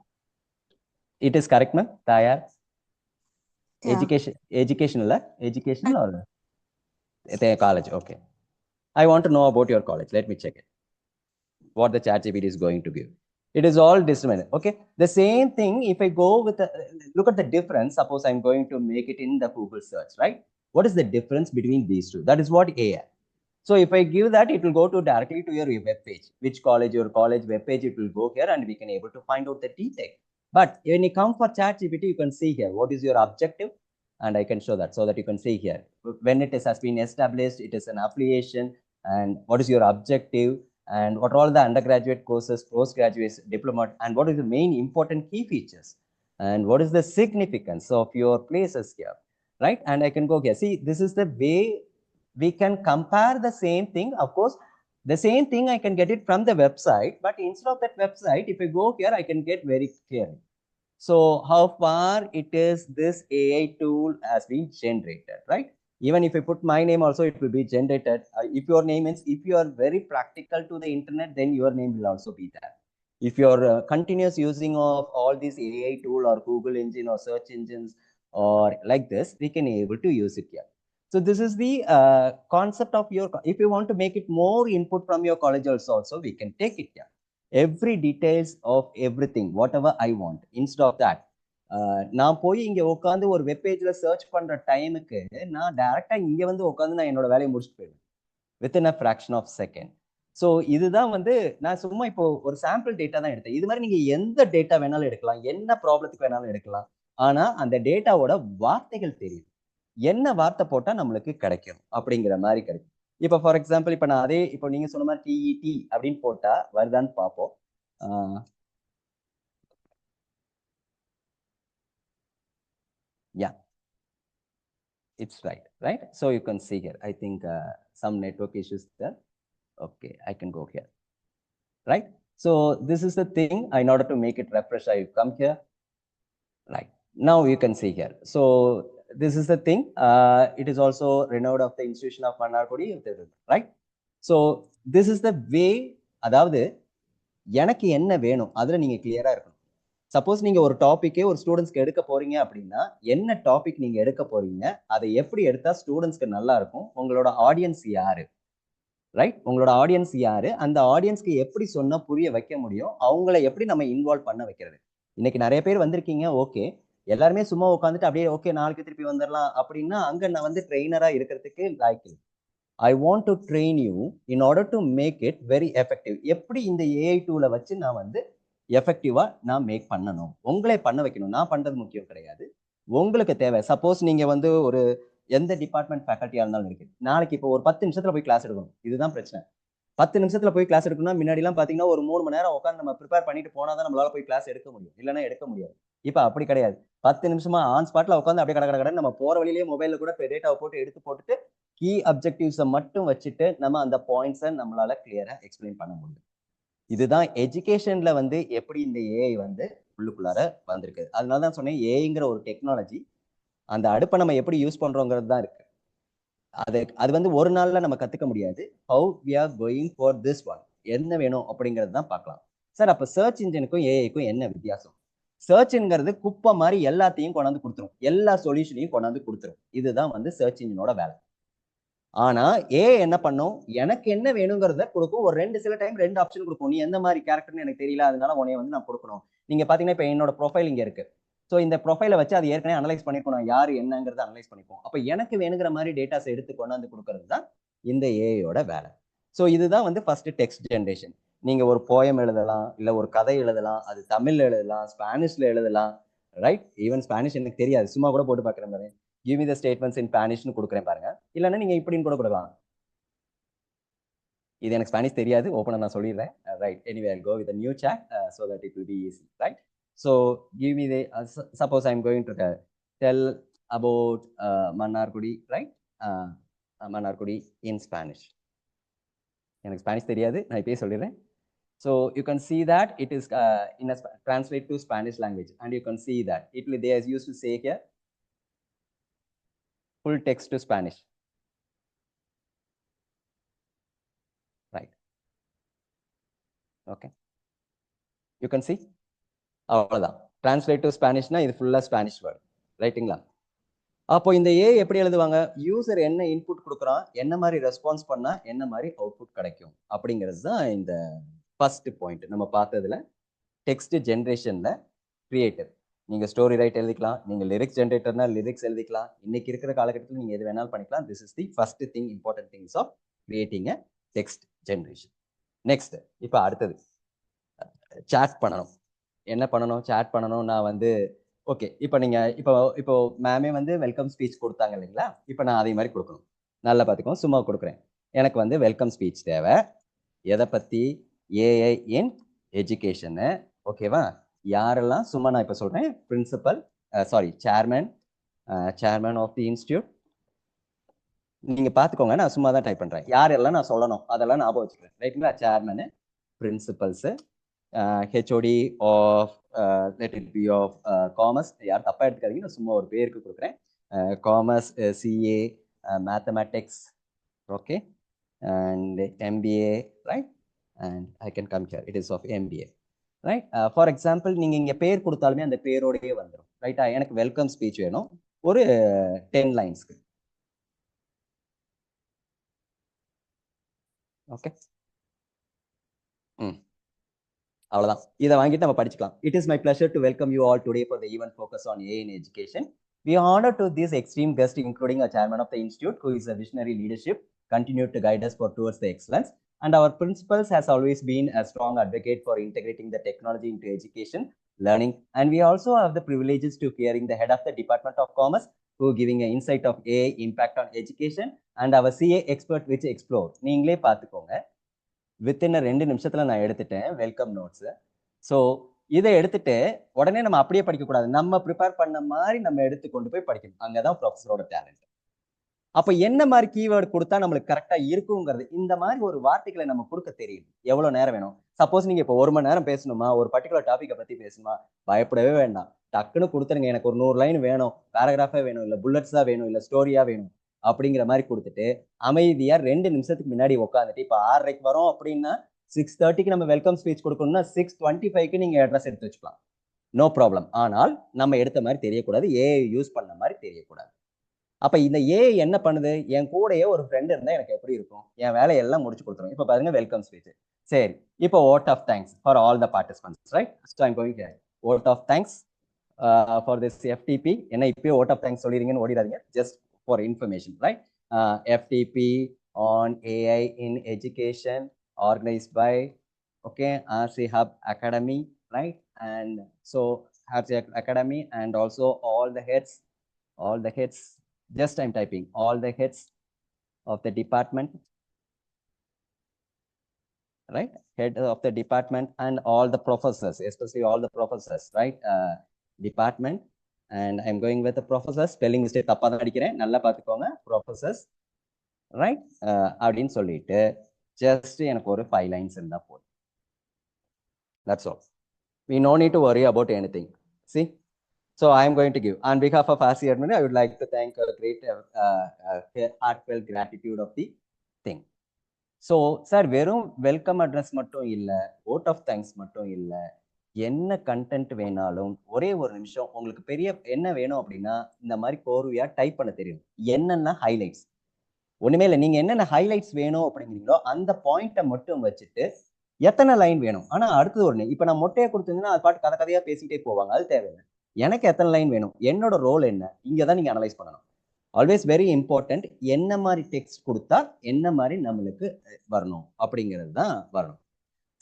It is correct, ma'am. Tayar. Yeah. Educational or college? Okay. I want to know about your college. Let me check it. What the ChatGPT is going to give. It is all discriminated. Okay. The same thing, if I go with look at the difference, suppose I'm going to make it in the Google search, right? What is the difference between these two? That is what AI. So if I give that, it will go to directly to your web page. Which college, your college web page, it will go here and we can able to find out the detail. But when you come for ChatGPT, you can see here, what is your objective? And I can show that so that you can see here, when it has been established, it is an affiliation, and what is your objective, and what are all the undergraduate courses, postgraduate, diploma, and what is the main important key features, and what is the significance of your places here, right? And I can go here. See, this is the way we can compare the same thing. Of course, the same thing I can get it from the website, but instead of that website, if I go here, I can get very clearly. So how far it is this AI tool has been generated, right? Even if I put my name also, it will be generated. If your name is, if you are very practical to the internet, then your name will also be there. If you're continuous using of all these AI tool or Google engine or search engines or like this, we can able to use it here. So this is the concept of your, if you want to make it more input from your college also, we can take it here. Every details of everything, whatever I want. Instead of that, நான் போய் இங்க உட்காந்து ஒரு web பேஜ்ல search பண்ற டைமுக்கு நான் டைரக்டா இங்க வந்து உட்காந்து நான் என்னோட வேலையை முடிச்சுட்டு போயிடுவேன் within a fraction of second. So இதுதான் வந்து நான் சும்மா இப்போ ஒரு சாம்பிள் டேட்டா தான் எடுத்தேன். இது மாதிரி நீங்க எந்த டேட்டா வேணாலும் எடுக்கலாம், என்ன ப்ராப்ளத்துக்கு வேணாலும் எடுக்கலாம். ஆனா அந்த டேட்டாவோட வார்த்தைகள் தெரியும், என்ன வார்த்தை போட்டா நம்மளுக்கு கிடைக்கும் அப்படிங்கிற மாதிரி கிடைக்கும். இப்போ ஃபார் எக்ஸாம்பிள் இப்போ நான் அதே இப்போ நீங்க சொன்ன மாதிரி டிஇடி அப்படின்னு போட்டா வருதான்னு பார்ப்போம். Yeah, it's right. So you can see here, I think some network issues there. Okay, I can go here, right? So this is the thing. In order to make it refresh, I come here, right? Now you can see here. So this is the thing. It is also renowned of the institution of Mannargudi, right? So this is the way. அதாவது எனக்கு என்ன வேணும் அதுல நீங்க கிளியரா இருக்கணும். Suppose நீங்க ஒரு டாபிக்கே ஒரு ஸ்டூடெண்ட்ஸ்க்கு எடுக்க போறீங்க அப்படின்னா, என்ன டாபிக் நீங்க எடுக்க போறீங்க, அதை எப்படி எடுத்தா ஸ்டூடெண்ட்ஸ்க்கு நல்லா இருக்கும், உங்களோட ஆடியன்ஸ் யாரு, ரைட்? உங்களோட ஆடியன்ஸ் யாரு, அந்த ஆடியன்ஸ்க்கு எப்படி சொன்னா புரிய வைக்க முடியும், அவங்கள எப்படி நம்ம இன்வால்வ் பண்ண வைக்கிறது. இன்னைக்கு நிறைய பேர் வந்திருக்கீங்க, ஓகே, எல்லாருமே சும்மா உட்காந்துட்டு அப்படியே ஓகே நாளைக்கு திருப்பி வந்துடலாம் அப்படின்னா அங்க நான் வந்து ட்ரெயினரா இருக்கிறதுக்கு லாய்க்கு. I want to train you in order to make it very effective. எப்படி இந்த AI டூலை வச்சு நான் வந்து எஃபெக்டிவா நான் மேக் பண்ணணும், உங்களே பண்ண வைக்கணும். நான் பண்றது முக்கியம் கிடையாது, உங்களுக்கு தேவை. சப்போஸ் நீங்க வந்து ஒரு எந்த டிபார்ட்மெண்ட் ஃபேக்கல்ட்டியா இருந்தாலும் இருக்கு, நாளைக்கு இப்போ ஒரு 10 நிமிஷத்துல போய் கிளாஸ் எடுக்கணும், இதுதான் பிரச்சனை. 10 நிமிஷத்துல போய் கிளாஸ் எடுக்கணும்னா முன்னாடி எல்லாம் பாத்தீங்கன்னா ஒரு 3 மணி நேரம் உட்காந்து நம்ம ப்ரிப்பேர் பண்ணிட்டு போனாதான் நம்மளால போய் கிளாஸ் எடுக்க முடியும், இல்லைன்னா எடுக்க முடியாது. இப்ப அப்படி கிடையாது. 10 நிமிஷமா ஆன் ஸ்பாட்ல உட்காந்து அப்படியே கடை நம்ம போற வழியிலேயே மொபைல்ல கூட டேட்டாவை போட்டு எடுத்து போட்டுட்டு கீ அப்ஜெக்டிவ்ஸை மட்டும் வச்சுட்டு நம்ம அந்த பாயிண்ட்ஸை நம்மளால கிளியரா எக்ஸ்பிளைன் பண்ண முடியும். இதுதான் எஜுகேஷன்ல வந்து எப்படி இந்த ஏஐ வந்து உள்ளுக்குள்ளார வந்திருக்கு. அதனாலதான் சொன்னேன், ஏஐங்கிற ஒரு டெக்னாலஜி அந்த அடுப்பை நம்ம எப்படி யூஸ் பண்றோங்கிறது தான் இருக்கு. அது வந்து ஒரு நாள்ல நம்ம கத்துக்க முடியாது. How we are going for this one, என்ன வேணும் அப்படிங்கிறது தான் பார்க்கலாம். சார் அப்ப சர்ச் இன்ஜினுக்கும் ஏஐக்கும் என்ன வித்தியாசம்? சர்ச்ங்கிறது குப்பை மாதிரி எல்லாத்தையும் கொண்டாந்து கொடுத்துரும், எல்லா சொல்யூஷனையும் கொண்டாந்து கொடுத்துரும். இதுதான் வந்து சர்ச் இன்ஜினோட வேலை. ஆனா ஏ என்ன பண்ணும், எனக்கு என்ன வேணுங்கிறத கொடுக்கும். ஒரு சில டைம் 2 ஆப்ஷன் கொடுக்கும். நீ எந்த மாதிரி கேரக்டர்னு எனக்கு தெரியல, அதனால உன்னைய வந்து நான் கொடுக்கணும். நீங்க பாத்தீங்கன்னா இப்ப என்னோட ப்ரொஃபைல் இங்க இருக்கு. ஸோ இந்த ப்ரொஃபைலை வச்சு அது ஏற்கனவே அனலைஸ் பண்ணிருக்கணும், யாரு என்னங்கிறத அனலைஸ் பண்ணிப்போம். அப்ப எனக்கு வேணுங்கிற மாதிரி டேட்டாஸ் எடுத்து கொண்டாந்து கொடுக்கறது தான் இந்த ஏஐயோட வேலை. ஸோ இதுதான் வந்து ஃபர்ஸ்ட் டெக்ஸ்ட் ஜென்ரேஷன். நீங்க ஒரு போயம் எழுதலாம், இல்ல ஒரு கதை எழுதலாம், அது தமிழ்ல எழுதலாம், ஸ்பானிஷ்ல எழுதலாம், ரைட்? ஈவன் ஸ்பானிஷ் எனக்கு தெரியாது, சும்மா கூட போட்டு பாக்குறேன் பாருங்க. Give me the statements in ஸ்பானிஷ்னு கொடுக்குறேன் பாருங்க. இல்லைன்னா நீங்க இப்படின்னு கூட கொடுக்கலாம். இது எனக்கு ஸ்பானிஷ் தெரியாது, ஓப்பனா நான் சொல்லிடுறேன். Right, anyway I go with a new chat so that it will be easy, right? So give me the suppose I'm going to tell about Mannargudi, right? Mannargudi in Spanish. எனக்கு Spanish தெரியாது, நான் இப்பயே சொல்லிடுறேன். So you can see that it is in a translate to Spanish language, and you can see that it will, they are used to say here full text to Spanish, right? Okay, you can see அவ்வளவுதான். Translate to ஸ்பானிஷ்னா இது ஃபுல்லா Spanish word, ரைட்டுங்களா? அப்போ இந்த ஏ எப்படி எழுதுவாங்க, user என்ன input கொடுக்குறான், என்ன மாதிரி ரெஸ்பான்ஸ் பண்ணா என்ன மாதிரி அவுட்புட் கிடைக்கும் அப்படிங்கிறது தான் இந்த ஃபர்ஸ்ட் பாயிண்ட் நம்ம பார்த்ததுல. டெக்ஸ்ட் ஜென்ரேஷன்ல கிரியேட்டர், நீங்க ஸ்டோரி ரைட் எழுதிக்கலாம், நீங்க லிரிக்ஸ் ஜென்ரேட்டர்னா லிரிக்ஸ் எழுதிக்கலாம். இன்னைக்கு இருக்கிற காலகட்டத்தில் நீங்க எது வேணாலும் பண்ணிக்கலாம். This is the first thing, important things of creating a text generation. Next, இப்போ அடுத்தது சாட் பண்ணணும். என்ன பண்ணணும், சாட் பண்ணணும். நான் வந்து ஓகே, இப்போ நீங்க இப்போ மேமே வந்து வெல்கம் ஸ்பீச் கொடுத்தாங்க இல்லைங்களா, இப்போ நான் அதே மாதிரி கொடுக்கணும். நல்லா பார்த்துக்கோ, சும்மா கொடுக்குறேன். எனக்கு வந்து வெல்கம் ஸ்பீச் தேவை. எதை பத்தி, ஏஐ இன் எஜுகேஷனு, ஓகேவா? யாரெல்லாம், சும்மா நான் இப்போ சொல்றேன், principal chairman of the institute. நீங்க பார்த்துக்கோங்க, நான் சும்மா தான் டைப் பண்றேன். யாரெல்லாம் நான் சொல்லணும் அதெல்லாம் ஞாபகம் வச்சுக்கிறேன், ரைட்டுங்களா? Chairman, principals, HOD of let it be of commerce, யார் தப்பா எடுத்துக்காதீங்க, நான் சும்மா ஒரு பேருக்கு கொடுக்குறேன். commerce, CA, mathematics, okay, and MBA, right? And I can come here, it is of MBA, right? For example, நீங்க இங்க பேர் கொடுத்தாலுமே அந்த பேரோடயே வந்துடும், ரைட்டா? எனக்கு வெல்கம் ஸ்பீச் வேணும், ஒரு 10 லைன்ஸ்க்கு, ஓகே? அவ்வளவுதான். இதை வாங்கிட்டு நம்ம படிச்சுக்கலாம். It is my pleasure to welcome you all today for the event focus on AI in education. We are honored to this extreme guest, including a chairman of the institute who is a visionary leadership, continued to guide us towards the excellence. And our principals has always been a strong advocate for integrating the technology into education, learning. And we also have the privileges to hearing the head of the Department of Commerce who giving an insight of AI impact on education, and our CA expert which explore. நீங்களே பார்த்துக்கோங்க, within 2 நிமிஷத்துல நான் எடுத்துட்டேன் welcome notes. So இதை எடுத்துட்டு உடனே நம்ம அப்படியே படிக்கக்கூடாது, நம்ம ப்ரிப்பேர் பண்ண மாதிரி நம்ம எடுத்து கொண்டு போய் படிக்கணும். அங்கதான் ப்ரொஃபஸரோட டேலண்ட். அப்ப என்ன மாதிரி கீவேர்டு கொடுத்தா நம்மளுக்கு கரெக்டா இருக்குங்கிறது, இந்த மாதிரி ஒரு வார்த்தைகளை நம்ம கொடுக்க தெரியும். எவ்வளவு நேரம் வேணும், சப்போஸ் நீங்க இப்போ 1 மணி நேரம் பேசணுமா, ஒரு பர்டிகுலர் டாபிக்கை பத்தி பேசணுமா, பயப்படவே வேண்டாம், டக்குன்னு கொடுத்துருங்க. எனக்கு ஒரு 100 லைன் வேணும், பேராகிராஃபா வேணும், இல்ல புல்லட்ஸா வேணும், இல்ல ஸ்டோரியா வேணும் அப்படிங்கிற மாதிரி கொடுத்துட்டு அமைதியா 2 நிமிஷத்துக்கு முன்னாடி உட்காந்துட்டு, இப்போ 6:30க்கு வரோம் அப்படின்னா 6:30க்கு நம்ம வெல்கம் ஸ்பீச் கொடுக்கணும்னா 6:25க்கு நீங்க அட்ரஸ் எடுத்து வச்சுக்கலாம், நோ ப்ராப்ளம். ஆனால் நம்ம எடுத்த மாதிரி தெரியக்கூடாது, ஏஐ யூஸ் பண்ண மாதிரி தெரியக்கூடாது. அப்ப இந்த ஏஐ என்ன பண்ணுது, என் கூடயே ஒரு ஃப்ரெண்ட் இருந்தா எனக்கு எப்படி இருக்கும், என் வேலையெல்லாம் முடிச்சு கொடுத்துரும். இப்போ பாருங்க வெல்கம் ஸ்பீச். சரி, இப்போ vote of thanks for all the participants, right? So I'm going here, vote of thanks for this FTP. என்ன இப்பயே vote of thanks சொல்லிடுங்கன்னு ஓடிடாதீங்க, just for information, right? FTP on AI in education organized by RC Hub Academy, right? And so RC Academy and also all the heads, just I'm typing all the heads of the department, right? Head of the department and all the professors, especially all the professors, right? Department. And I'm going with the professors. Spelling mistake தப்பா தான் அடிக்கிறேன், நல்லா பார்த்துக்கோங்க. Professors, right? அப்படின்னு சொல்லிட்டு just எனக்கு ஒரு 5 lines இருந்தா போதும். That's all. We no need to worry about anything. See, So I am going to give on behalf of RC admin. I would like to thank a great heartfelt gratitude of the thing. So sir வெறும் welcome address மட்டும் இல்லை, vote of thanks மட்டும் இல்லை, என்ன content வேணாலும் ஒரே ஒரு நிமிஷம் உங்களுக்கு பெரிய என்ன வேணும் அப்படின்னா இந்த மாதிரி கோர்வையாக டைப் பண்ண தெரியும். என்னென்ன ஹைலைட்ஸ் ஒன்றுமே இல்லை, நீங்கள் என்னென்ன ஹைலைட்ஸ் வேணும் அப்படிங்கிறீங்களோ அந்த பாயிண்ட்டை மட்டும் வச்சுட்டு எத்தனை லைன் வேணும். ஆனால் அடுத்தது ஒன்று, இப்போ நான் மொட்டையை கொடுத்துருந்தேன்னா அது பாட்டு கதை கதையாக பேசிக்கிட்டே போவாங்க, அது தேவையில்லை. எனக்கு எத்தனை லைன் வேணும், என்னோட ரோல் என்ன, இங்கே தான் நீங்கள் அனலைஸ் பண்ணணும். Always very important. என்ன மாதிரி டெக்ஸ்ட் கொடுத்தா என்ன மாதிரி நம்மளுக்கு வரணும் அப்படிங்கிறது தான் வரணும்.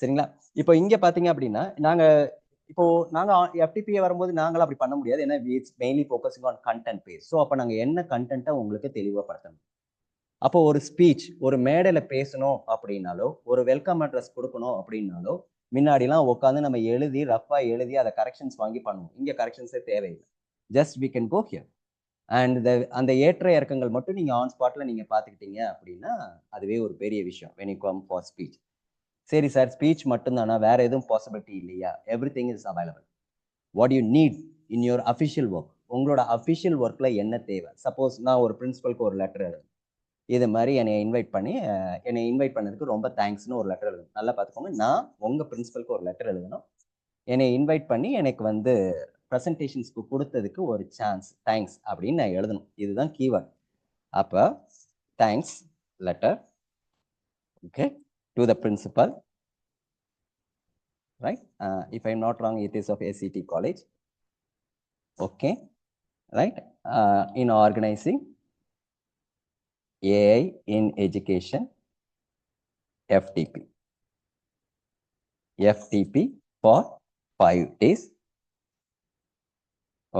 சரிங்களா? இப்போ இங்கே பார்த்தீங்க அப்படின்னா நாங்கள் எஃப்டிபிஏ வரும்போது நாங்களும் அப்படி பண்ண முடியாது. ஏன்னா it's mainly focusing on content base. So அப்போ நாங்கள் என்ன கண்டென்ட்டை உங்களுக்கு தெளிவுபடுத்தணும். அப்போ ஒரு ஸ்பீச், ஒரு மேடையில் பேசணும் அப்படின்னாலோ, ஒரு வெல்கம் அட்ரஸ் கொடுக்கணும் அப்படின்னாலோ, முன்னாடிலாம் உட்காந்து நம்ம எழுதி ரஃபாக எழுதி அதை கரெக்ஷன்ஸ் வாங்கி பண்ணுவோம். இங்கே கரெக்ஷன்ஸே தேவையில்லை. Just we can go here and அந்த ஏற்ற இறக்கங்கள் மட்டும் நீங்கள் ஆன் ஸ்பாட்டில் நீங்கள் பார்த்துக்கிட்டீங்க அப்படின்னா அதுவே ஒரு பெரிய விஷயம். when you come for speech. சரி சார், ஸ்பீச் மட்டும்தானா, வேற எதுவும் பாசிபிலிட்டி இல்லையா? Every thing is available. What you need in your official work, உங்களோட அஃபிஷியல் ஒர்க்கில் என்ன தேவை? சப்போஸ் நான் ஒரு பிரின்சிபலுக்கு ஒரு லெட்டர் எழுதும், இது மாதிரி என்னை இன்வைட் பண்ணதுக்கு ரொம்ப தேங்க்ஸ்னு ஒரு லெட்டர் எழுதணும். நல்லா பார்த்துக்கோங்க, நான் உங்கள் பிரின்சிபலுக்கு ஒரு லெட்டர் எழுதணும். என்னை இன்வைட் பண்ணி எனக்கு ப்ரெசன்டேஷன்ஸ்க்கு கொடுத்ததுக்கு ஒரு சான்ஸ், தேங்க்ஸ் அப்படின்னு நான் எழுதணும். இதுதான் கீவேர்ட். அப்போ thanks letter, okay, to the principal, right? If I am not wrong, it is of ACT college, okay, right? In organising AI in education, FTP for 5 days.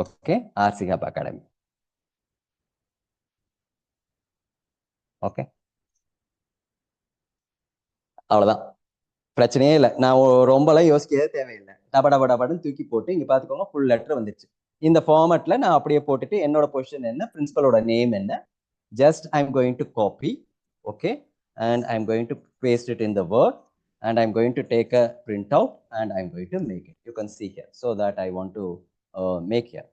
Okay, RC Hub Academy. Okay, அவ்வளோதான், பிரச்சனையே இல்லை. நான் ரொம்பலாம் யோசிக்கவே தேவையில்லை. டபடபடபடன்னு தூக்கி போட்டு இங்கே பார்த்துக்கோங்க, ஃபுல் லெட்டர் வந்துருச்சு. இந்த ஃபார்மேட்டில் நான் அப்படியே போட்டுட்டு என்னோட பொசிஷன் என்ன, பிரின்சிபலோட நேம் என்ன, just I'm going to copy, okay, and I'm going to paste it in the Word, and I'm going to take a printout and I'm going to make it. You can see here, so that I want to make here.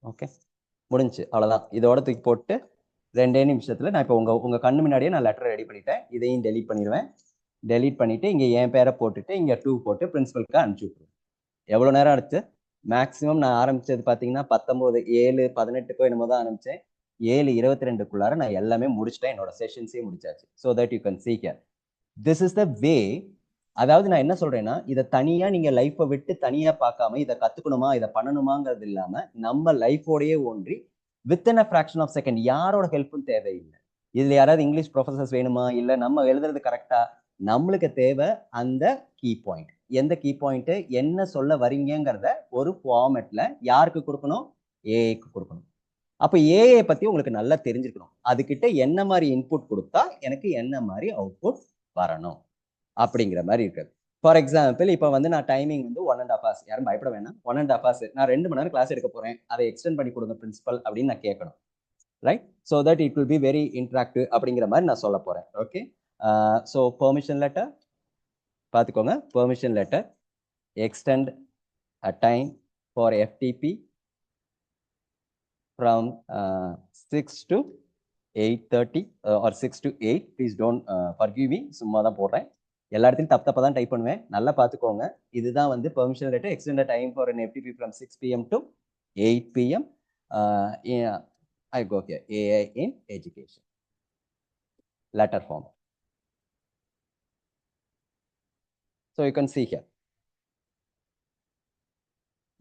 Okay, முடிஞ்சு, அவ்வளோதான். இதோட தூக்கி போட்டு 2 நிமிஷத்தில் நான் இப்போ உங்கள் கண்ணு முன்னாடியே நான் லெட்டர் ரெடி பண்ணிட்டேன். இதையும் டெலீட் பண்ணிடுவேன். டெலீட் பண்ணிவிட்டு இங்கே என் பேரை போட்டுட்டு இங்கே 2 போட்டு பிரின்சிபலுக்கு அனுப்பிச்சி விட்ருவேன். எவ்வளோ நேரம் ஆச்சு? மேக்ஸிமம் நான் ஆரம்பித்தது பார்த்தீங்கன்னா 19:18 என்னமோ தான் ஆரம்பித்தேன். 7:22 நான் எல்லாமே முடிச்சிட்டேன், என்னோட செஷன்ஸே முடிச்சாச்சு. So that you can see here. This is the way. அதாவது நான் என்ன சொல்றேன்னா, இதை தனியா நீங்க லைஃப்பை விட்டு தனியா பார்க்காம இதை கத்துக்கணுமா, இதை பண்ணணுமாங்கிறது இல்லாம நம்ம லைஃபோடையே ஒன்றி within a fraction of second, யாரோட ஹெல்ப்பும் தேவையில்லை. இதுல யாராவது இங்கிலீஷ் ப்ரொஃபசர்ஸ் வேணுமா, இல்லை நம்ம எழுதுறது கரெக்டா, நம்மளுக்கு தேவை அந்த கீ பாயிண்ட். எந்த கீ பாயிண்ட், என்ன சொல்ல வரீங்கிறத ஒரு ஃபார்மேட்ல யாருக்கு கொடுக்கணும், ஏஐக்கு கொடுக்கணும். அப்போ ஏஐ பத்தி உங்களுக்கு நல்லா தெரிஞ்சிருக்கணும். அதுக்கிட்ட என்ன மாதிரி இன்புட் கொடுத்தா எனக்கு என்ன மாதிரி அவுட்புட் வரணும் அப்படிங்கிற மாதிரி இருக்குது. ஃபார் எக்ஸாம்பிள், இப்போ நான் டைமிங் 1.5 hours, யாரும் பயப்பட வேணாம். 1.5 hours நான் 2 மணி நேரம் கிளாஸ் எடுக்க போறேன், அதை எக்ஸ்டெண்ட் பண்ணி கொடுங்க பிரின்சிபல் அப்படின்னு நான் கேட்கணும், right? So that it will be very interactive அப்படிங்கிற மாதிரி நான் சொல்ல போறேன். ஓகே, ஸோ பெர்மிஷன் லெட்டர் பார்த்துக்கோங்க. Permission letter, extend a time for FTP from 6 to 8:30 or 6 to 8. Please don't forgive me, சும்மா தான் போடுறேன். எல்லா இடத்துலையும் தப்பா தான் டைப் பண்ணுவேன், நல்லா பார்த்துக்கோங்க. இதுதான் permission letter, extend time for an FTP from 6 PM to 8 PM. I go here, AI in education, letter form. So you can see here.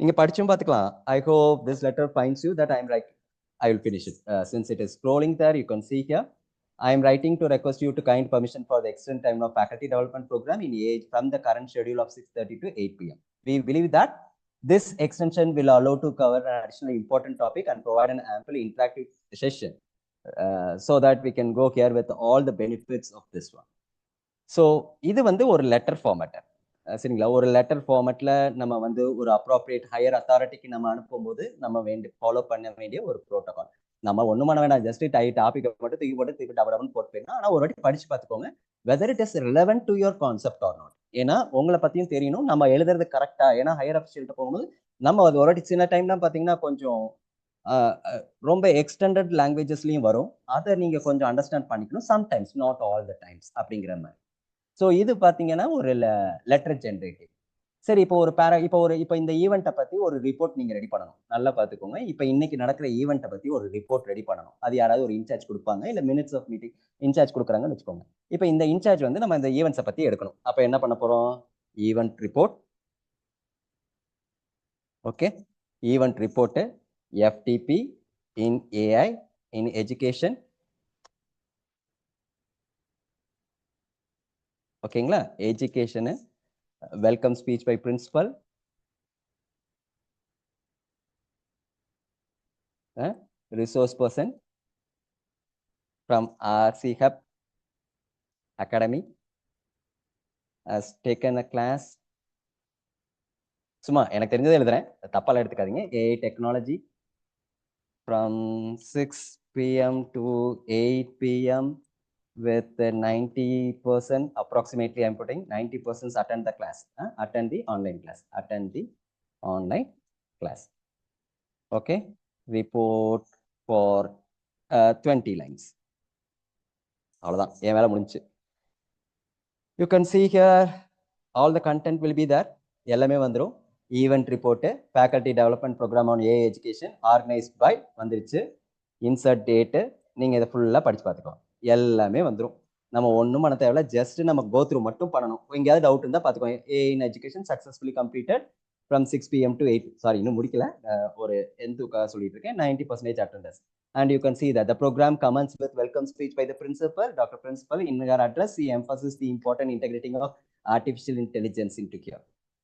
நீங்க படிச்சும் பார்த்துக்கலாம். I hope this letter finds you that I am right. I will finish it. Since it is scrolling there, you can see here. I am writing to request you to kind permission for the extended time of faculty development program in age from the current schedule of 6:30 to 8 PM. We believe that this extension will allow to cover an additional important topic and provide an ample interactive session so that we can go here with all the benefits of this one. So, இது ஒரு letter format. சரிங்களா? ஒரு letter ஃபார்மேட்ல நம்ம ஒரு appropriate higher அத்தாரிட்டிக்கு நம்ம அனுப்பும்போது நம்ம follow பண்ண வேண்டிய ஒரு ப்ரோட்டோகால். நம்ம ஒன்றும் பண்ண வேண்டாம், ஜஸ்ட் டாபிக்கை மட்டும் தூக்கி போட்டு திருப்பி டபுள் போட்டு போயிடலாம். ஆனால் ஒரு வாட்டி படிச்சு பார்த்துக்கோங்க, whether it is relevant to your concept or not. ஏன்னா உங்களை பத்தியும் தெரியணும், நம்ம எழுதுறது கரெக்டா, ஏன்னா ஹையர் அஃபிஷியல்கிட்ட போகும்போது நம்ம அது ஒரு சின்ன டைம்லாம் பாத்தீங்கன்னா கொஞ்சம் ரொம்ப எக்ஸ்டெண்டட் லாங்குவேஜஸ்லயும் வரும், அதை நீங்க கொஞ்சம் அண்டர்ஸ்டாண்ட் பண்ணிக்கணும், sometimes not all the times அப்படிங்கிற மாதிரி. ஸோ இது பாத்தீங்கன்னா ஒரு லெட்டர் ஜென்ரேட்டிவ். சரி, இப்போ ஒரு இப்போ இந்த ஈவெண்ட்டை பத்தி ஒரு ரிப்போர்ட் நீங்க ரெடி பண்ணணும். நல்லா பார்த்துக்கோங்க. இப்போ இன்னைக்கு நடக்கிற ஈவெண்ட்டை பத்தி ஒரு ரிப்போர்ட் ரெடி பண்ணணும். அது யாராவது ஒரு இன்சார்ஜ் கொடுப்பாங்க, இல்ல மினிட்ஸ் ஆஃப் மீட்டிங் இன்சார்ஜ் கொடுக்குறாங்கன்னு வச்சுக்கோங்க. இப்போ இந்த இன்சார்ஜ் வந்து நம்ம இந்த ஈவெண்ட்ஸை பத்தி எடுக்கணும். அப்போ என்ன பண்ண போறோம்? Event report. Okay, event report FDP in AI in education. ஓகேங்களா? Education welcome speech by principal, resource person from RC Hub Academy has taken a class. சும்மா எனக்கு தெரிஞ்சதை எழுதுறேன், தப்பால எடுத்துக்காதீங்க. AI technology from 6 PM to 8 PM with 90% approximately. I'm putting 90% attend the class, attend the online class, attend the online class. Okay, report for 20 lines. அவ்வளவுதான், என் வேலை முடிஞ்சு. You can see here all the content will be there. எல்லாமே வந்துரும். Event report, faculty development programme on AI education organised by வந்துருச்சு. Insert date, நீங்க இதை ஃபுல்லா படிச்சு பார்த்துக்கோ, எல்லாமே வந்துடும். நம்ம ஒன்றும் பண்ண தேவையில்ல, ஜஸ்ட் நம்ம கோ த்ரூ மட்டும் பண்ணணும். எங்கேயாவது டவுட் இருந்தால் பார்த்துக்கோங்க. AI in education successfully completed from 6 PM to 8. Sorry, இன்னும் முடிக்கல, ஒரு எந்துக்காக சொல்லிட்டு இருக்கேன். 90% attendance. And you can see that the program commences with welcome speech by the principal. Dr. Principal, in her address, she emphasizes the important integrating of artificial intelligence into here.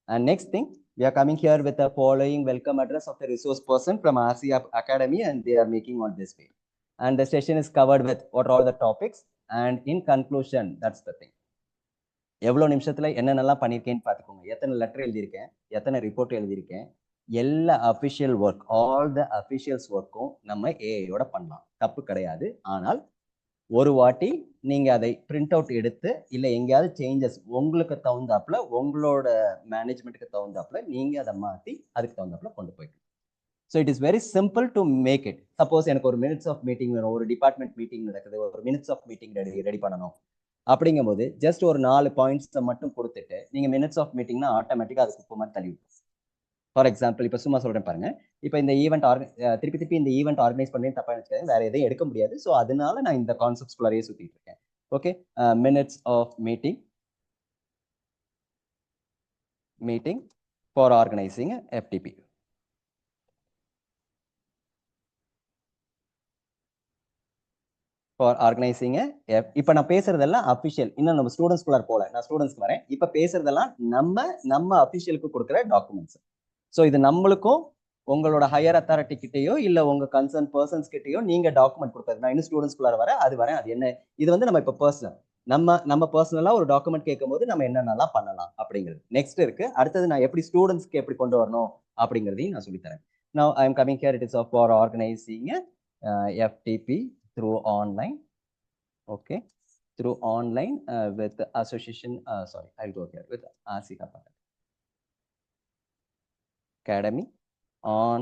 And next thing, we are coming here with the following welcome address of the resource person from RC Academy, and they are making on this way. And the session is covered with what are all the topics. And in conclusion, that's the thing. எவ்வளோ நிமிஷத்துல என்னென்னலாம் பண்ணியிருக்கேன்னு பார்த்துக்கோங்க. எத்தனை letter எழுதியிருக்கேன், எத்தனை report எழுதியிருக்கேன், எல்லா official work, all the officials ஒர்க்கும் நம்ம ஏஐயோட பண்ணலாம், தப்பு கிடையாது. ஆனால் ஒரு வாட்டி நீங்க அதை பிரிண்ட் அவுட் எடுத்து, இல்லை எங்கேயாவது சேஞ்சஸ் உங்களுக்கு தகுந்தாப்புல, உங்களோட மேனேஜ்மெண்ட்டுக்கு தகுந்தாப்புல நீங்க அதை மாற்றி அதுக்கு தகுந்தாப்புல கொண்டு போய்க்கணும். So it is very simple to make it. Suppose எனக்கு ஒரு மினிட்ஸ் ஆஃப் மீட்டிங் வேணும், ஒரு டிபார்ட்மெண்ட் மீட்டிங் நடக்குது, ஒரு மினிட்ஸ் ஆஃப் மீட்டிங் ரெடி பண்ணணும் அப்படிங்கும் போது ஜஸ்ட் ஒரு 4 பாயிண்ட்ஸை மட்டும் கொடுத்துட்டு நீங்க மினிட்ஸ் ஆஃப் மீட்டிங்னா ஆட்டோமேட்டிக்கா அது குப்பை மாதிரி தள்ளி விடும். ஃபார் எக்ஸாம்பிள், இப்போ சும்மா சொல்றேன் பாருங்க. இப்போ இந்த ஈவெண்ட் திருப்பி இந்த ஈவெண்ட் ஆர்கனைஸ் பண்ணி தப்பா நினைச்சுக்காது, வேற எதையும் எடுக்க முடியாது. ஸோ அதனால நான் இந்த கான்செப்ட்ஸ் குள்ளாரையே சுத்திட்டு இருக்கேன். Okay, minutes of meeting for organising FDP. For organising. இப்போ நான் பேசுறதெல்லாம் அஃபிஷியல், இன்னும் நம்ம ஸ்டூடெண்ட்ஸ்குள்ளார போல, நான் ஸ்டூடெண்ட்ஸ்க்கு வரேன். இப்போ பேசுறதெல்லாம் நம்ம அஃபிஷியலுக்கு கொடுக்குற டாக்குமெண்ட்ஸ். ஸோ இது நம்மளுக்கும் உங்களோட ஹையர் அத்தாரிட்டி கிட்டேயோ இல்லை உங்க கன்சர்ன் பர்சன்ஸ் கிட்டேயோ நீங்க டாக்குமெண்ட் கொடுக்குறது. நான் இன்னும் ஸ்டூடெண்ட்ஸ்குள்ளார வரேன், அது என்ன, இது வந்து நம்ம இப்போ பர்சனல், நம்ம பர்சனலா ஒரு டாக்குமெண்ட் கேட்கும் போது நம்ம என்னென்னலாம் பண்ணலாம் அப்படிங்கிறது நெக்ஸ்ட் இருக்கு. அடுத்தது நான் எப்படி ஸ்டூடெண்ட்ஸ்க்கு எப்படி கொண்டு வரணும் அப்படிங்கிறதையும் நான் சொல்லித்தரேன். Now I am coming here, it is for organizing FTP through online. Okay, through online with association, sorry, I'll go here with RC Academy on,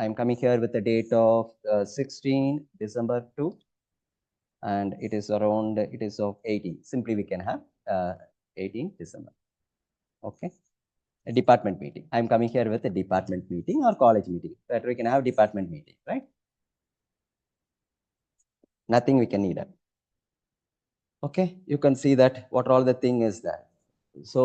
I'm coming here with the date of 16 December 2, and it is around, it is of 18. Simply we can have 18 December. Okay, a department meeting. I'm coming here with a department meeting or college meeting. That we can have department meeting, right? Nothing we can need it. Okay, you can see that what all the thing is that. So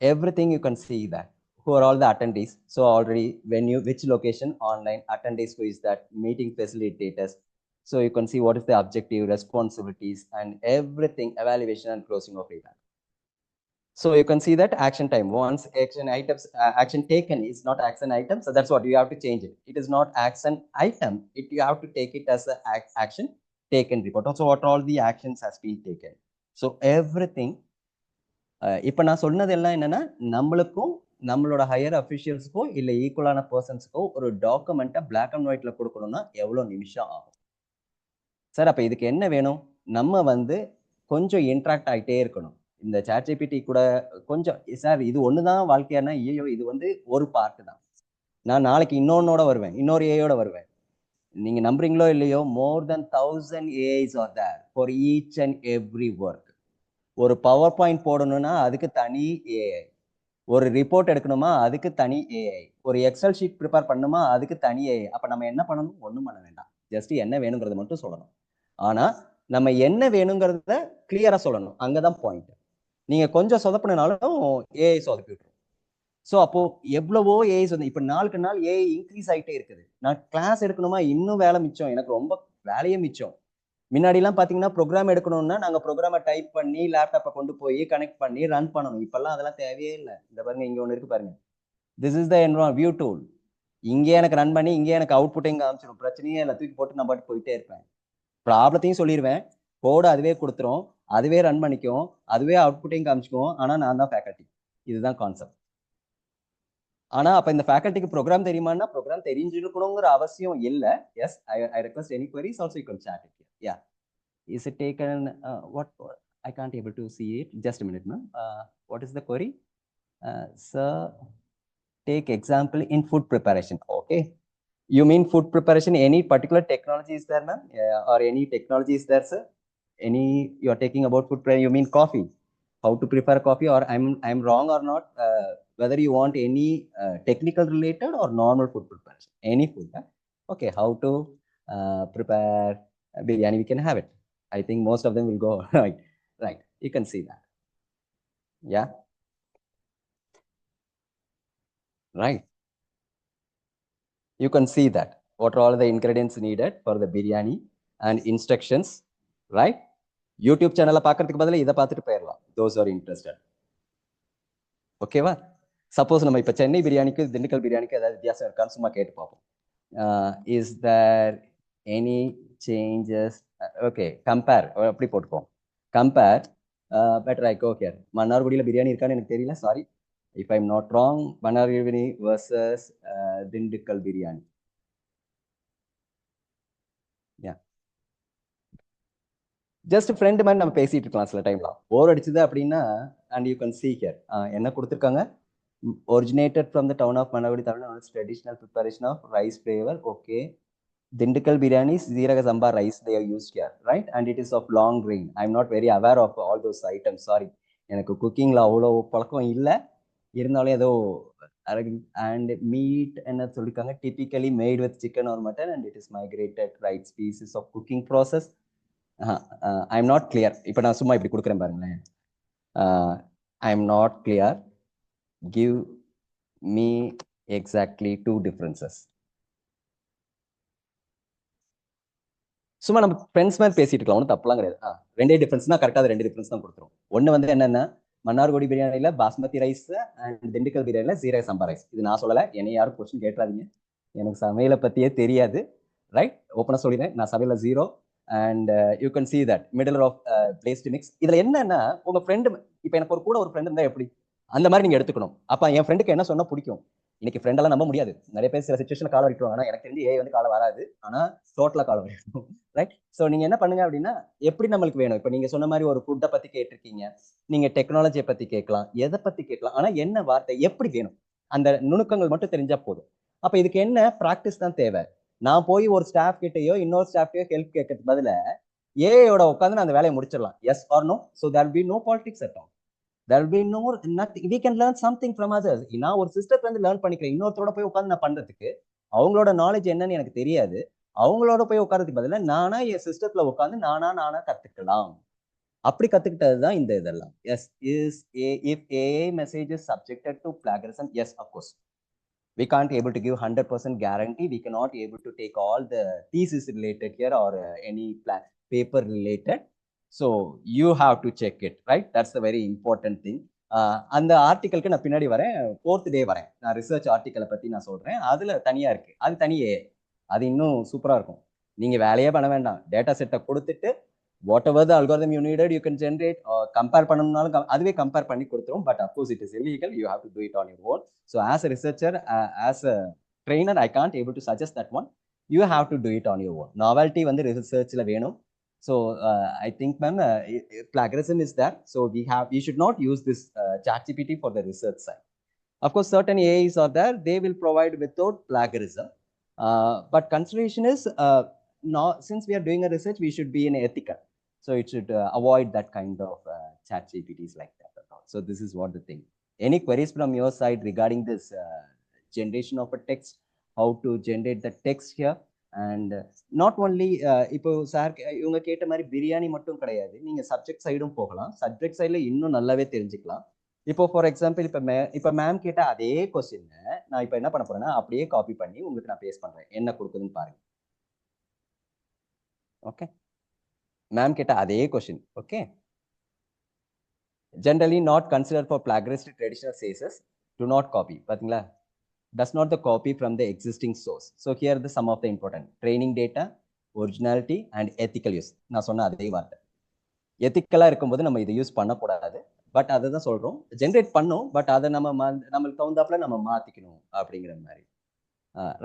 everything you can see that. Who are all the attendees? So already venue, which location, online, attendees, who is that, meeting facilitators. So you can see what is the objective, responsibilities, and everything, evaluation and closing of data. So you can see that action time. Once action items, action taken is not action item. So that's what you have to change it. It is not action item. You have to take it as an action taken report. Also, what all the actions has been taken. So everything. இப்போ நான் சொன்னது எல்லாம் என்னன்னா, நம்மளுக்கும் நம்மளோட higher அஃபிஷியல்ஸுக்கோ இல்லை ஈக்குவலான பர்சன்ஸுக்கோ ஒரு டாக்குமெண்ட்டை பிளாக் அண்ட் ஒயிட்ல கொடுக்கணும்னா எவ்வளோ நிமிஷம் ஆகும் சார்? அப்போ இதுக்கு என்ன வேணும்? நம்ம வந்து கொஞ்சம் இன்ட்ராக்ட் ஆகிட்டே இருக்கணும். இந்த சாட் ஜிபிடி கூட கொஞ்சம் சார் இது ஒண்ணுதான் வாழ்க்கையானா, ஐயோ இது வந்து ஒரு பார்ட் தான். நான் நாளைக்கு இன்னொன்னோட வருவேன், இன்னொரு ஏயோட வருவேன். நீங்க நம்புறீங்களோ இல்லையோ, more than 1000 AIs are there for each and every work. ஒரு பவர் பாயிண்ட் போடணும்னா அதுக்கு தனி ஏஐ, ஒரு ரிப்போர்ட் எடுக்கணுமா அதுக்கு தனி ஏஐ, ஒரு எக்ஸல் ஷீட் ப்ரிப்பேர் பண்ணணுமா அதுக்கு தனி ஏஐ. அப்ப நம்ம என்ன பண்ணணும்? ஒண்ணும் பண்ண வேண்டாம், ஜஸ்ட் என்ன வேணுங்கிறத மட்டும் சொல்லணும். ஆனா நம்ம என்ன வேணுங்கிறத கிளியரா சொல்லணும், அங்கதான் பாயிண்ட். நீங்க கொஞ்சம் சொதப்பினாலும் ஏஐ சொதப்பி விட்டுரும். ஸோ அப்போ எவ்வளவோ ஏஐஸ் வந்து இப்ப நாளுக்கு நாள் ஏஐ இன்க்ரீஸ் ஆகிட்டே இருக்குது. நான் கிளாஸ் எடுக்கணுமா இன்னும் வேலை மிச்சம், எனக்கு ரொம்ப வேலையே மிச்சம். முன்னாடிலாம் பாத்தீங்கன்னா ப்ரோக்ராம் எடுக்கணும்னா நாங்க ப்ரோக்ராமை டைப் பண்ணி லேப்டாப்பை கொண்டு போய் கனெக்ட் பண்ணி ரன் பண்ணணும். இப்பெல்லாம் அதெல்லாம் தேவையே இல்லை. இந்த பாருங்க இங்க ஒன்று இருக்கு பாருங்க, this is the view tool. இங்கே எனக்கு ரன் பண்ணி இங்கே எனக்கு அவுட்புட்டையும் காமிச்சிடும். பிரச்சனையே இல்லை, தூக்கி போட்டு நான் பாட்டு போயிட்டே இருப்பேன். ப்ராப்ளத்தையும் சொல்லிடுவேன், கோடு அதுவே கொடுத்துரும், அதுவே ரன் பண்ணிக்கும், அதுவே அவுட்புட்டையும் காமிச்சிக்கும். ஆனா நான் தான் ஃபேக்கல்ட்டி. இதுதான் கான்செப்ட். ஆனா அப்ப இந்த ஃபேக்கல்ட்டிக்கு ப்ரோக்ராம் தெரியுமான்னா ப்ரோக்ராம் தெரிஞ்சிருக்கணுங்கிற அவசியம் இல்லை. Yes, I request any queries also you can chat it here. Yeah, is it taken? What I can't able to see it. Just a minute, ma'am. What is the query? Sir, take example in food preparation. Okay, you mean food preparation? Any particular technology is there, ma'am? Or any technology is there, sir? Any you are taking about food preparation? You mean coffee? How to prepare coffee? Or I'm wrong or not? Whether you want any technical related or normal food preparation, any food. Okay, how to prepare biryani? We can have it. I think most of them will go right. You can see that. Yeah, right. You can see that what are all the ingredients needed for the biryani and instructions, right? YouTube channel பார்க்கிறதுக்கு பதிலா இதை பார்த்துட்டு போயிடலாம், those are interested. ஓகேவா? Suppose நம்ம இப்போ சென்னை பிரியாணிக்கு திண்டுக்கல் பிரியாணிக்கு ஏதாவது வித்தியாசம் இருக்கான்னு சும்மா கேட்டு பார்ப்போம். Is there any changes? Okay, compare அப்படி போட்டுப்போம். Compare better I go here. மன்னார்குடியில் பிரியாணி இருக்கான்னு எனக்கு தெரியல, sorry if I am not wrong. Mannargudi versus Dindigul biryani. Yeah, just friend மாதிரி நம்ம பேசிட்டு இருக்கலாம் சில டைம்லாம். போர் அடிச்சுது அப்படின்னா and you can see here என்ன கொடுத்துருக்காங்க, originated from the town of Manavadi, Tamil Nadu, traditional preparation of rice flavor. Okay, Dindigul biryani is Jeeraga Samba rice they have used here, right? And it is of long grain. I'm not very aware of all those items, sorry. எனக்கு குக்கிங்ல அவ்வளோ பழக்கம் இல்லை, இருந்தாலும் ஏதோ and meat என்ன சொல்லிருக்காங்க, typically made with chicken or mutton and it is migrated right species of cooking process. I'm not clear. இப்போ நான் சும்மா இப்படி கொடுக்குறேன் பாருங்களேன். I'm not clear. Give me exactly two differences. சும்மா நம்ம ஃப்ரெண்ட்ஸ் மாதிரி பேசிட்டு இருக்கலாம், ஒன்றும் தப்புலாம் கிடையாது. ரெண்டே டிஃபரன்ஸ்னா கரெக்டாக ரெண்டு டிஃபரன்ஸ் தான் கொடுத்துரும். ஒன்று வந்து என்னன்னா, மன்னார்குடி பிரியாணியில் பாஸ்மதி ரைஸ் அண்ட் திண்டுக்கல் பிரியாணியில் ஜீரக சம்பா ரைஸ். இது நான் சொல்லலை, என்னை யாரும் கொஸ்டின் கேட்காதீங்க, எனக்கு சமையலை பற்றியே தெரியாது, ரைட்? ஓப்பனாக சொல்லிடுறேன், நான் சமையலில் zero. And you can see that middle of placed mix. இதில் என்னன்னா, உங்கள் ஃப்ரெண்டு இப்போ எனக்கு ஒரு கூட ஒரு ஃப்ரெண்டு இருந்தால் எப்படி அந்த மாதிரி நீங்கள் எடுத்துக்கணும். அப்போ என் ஃப்ரெண்டுக்கு என்ன சொன்னால் பிடிக்கும். இன்னைக்கு ஃப்ரெண்டெல்லாம் நம்ப முடியாது, நிறைய பேர் சில சுச்சுவேஷனில் காலம் விட்டுருவாங்க. ஆனால் எனக்கு தெரிஞ்சு வந்து காலம் வராது, ஆனால் டோட்டலாக காலம் வரும், ரைட்? ஸோ நீங்கள் என்ன பண்ணுங்க அப்படின்னா, எப்படி நம்மளுக்கு வேணும். இப்போ நீங்கள் சொன்ன மாதிரி ஒரு ஃபுட்டை பற்றி கேட்டிருக்கீங்க, நீங்கள் டெக்னாலஜியை பற்றி கேட்கலாம், எதை பற்றி கேட்கலாம், ஆனால் என்ன வார்த்தை எப்படி வேணும், அந்த நுணுக்கங்கள் மட்டும் தெரிஞ்சால் போதும். அப்போ இதுக்கு என்ன ப்ராக்டிஸ் தான் தேவை. நான் போய் ஒரு ஸ்டாஃப் கிட்டையோ இன்னொரு ஸ்டாஃப்டையோ ஹெல்ப் கேட்கறதுக்கு பதில ஏஐயோட உட்காந்து நான் அந்த வேலையை முடிச்சிடலாம். Yes or no? So there be no politics at all. There will be no nothing. We can learn something from others. நான் ஒரு சிஸ்டத்துல இருந்து லேர்ன் பண்ணிக்கிறேன், இன்னொருத்தரோட போய் உட்காந்து நான் பண்றதுக்கு அவங்களோட நாலேஜ் என்னன்னு எனக்கு தெரியாது. அவங்களோட போய் உட்காரதுக்கு பதிலாக நானா என் சிஸ்டத்துல உட்காந்து நானா கத்துக்கலாம். அப்படி கத்துக்கிட்டதுதான் இந்த இதெல்லாம். Yes, is if AI message is subjected to plagiarism, yes, of course. We can't able to give 100% guarantee. We cannot able to take all the thesis related here or any paper related. So you have to check it, right? That's the very important thing. அந்த ஆர்டிக்கலுக்கு நான் பின்னாடி வரேன், 4th day வரேன். நான் research ஆர்டிக்கலை பற்றி நான் சொல்கிறேன், அதில் தனியாக இருக்குது, அது தனியே, அது இன்னும் சூப்பராக இருக்கும். நீங்கள் வேலையே பண்ண வேண்டாம், டேட்டா செட்டை கொடுத்துட்டு whatever the algorithm you needed you can generate. Compare பண்ணணும்னாலும் அதுவே கம்பேர் பண்ணி கொடுத்துரும். But of course it is illegal, you have to do it on your own. So as a researcher, as a trainer, I can't able to suggest that one. You have to do it on your own. Novelty வந்து ரிசர்ச்சில் வேணும், So I think, ma'am, plagiarism is there. So we should not use this ChatGPT for the research side. Of course, certain AIs are there, they will provide without plagiarism. But consideration is, since we are doing a research, we should be in ethical. So it should avoid that kind of ChatGPTs like that. So this is what the thing. Any queries from your side regarding this generation of a text, how to generate the text here? And not only இப்போ sir இவங்க கேட்ட மாதிரி பிரியாணி மட்டும் கிடையாது, நீங்க subject சைடும் போகலாம். Subject சைடில் இன்னும் நல்லாவே தெரிஞ்சுக்கலாம். இப்போ ஃபார் எக்ஸாம்பிள் இப்போ மேம் கேட்ட அதே கொஸ்டின் நான் இப்போ என்ன பண்ண போறேன்னா அப்படியே காப்பி பண்ணி உங்களுக்கு நான் பேஸ்ட் பண்றேன். என்ன கொடுக்குதுன்னு பாருங்க. ஓகே, மேம் கேட்ட அதே question. Okay, generally not considered for plagiaristic traditional cases, do not copy. பாத்தீங்களா, does not the copy from the existing source. So here the some of the important training data, originality and ethical use. நான் சொன்ன அதே வார்த்தை. எத்திக்கலா இருக்கும்போது நம்ம இதை use பண்ணக்கூடாது. But அதை தான் சொல்றோம், ஜென்ரேட் பண்ணோம், பட் அதை நம்மளுக்கு தகுந்தாப்புல நம்ம மாத்திக்கணும் அப்படிங்கிற மாதிரி.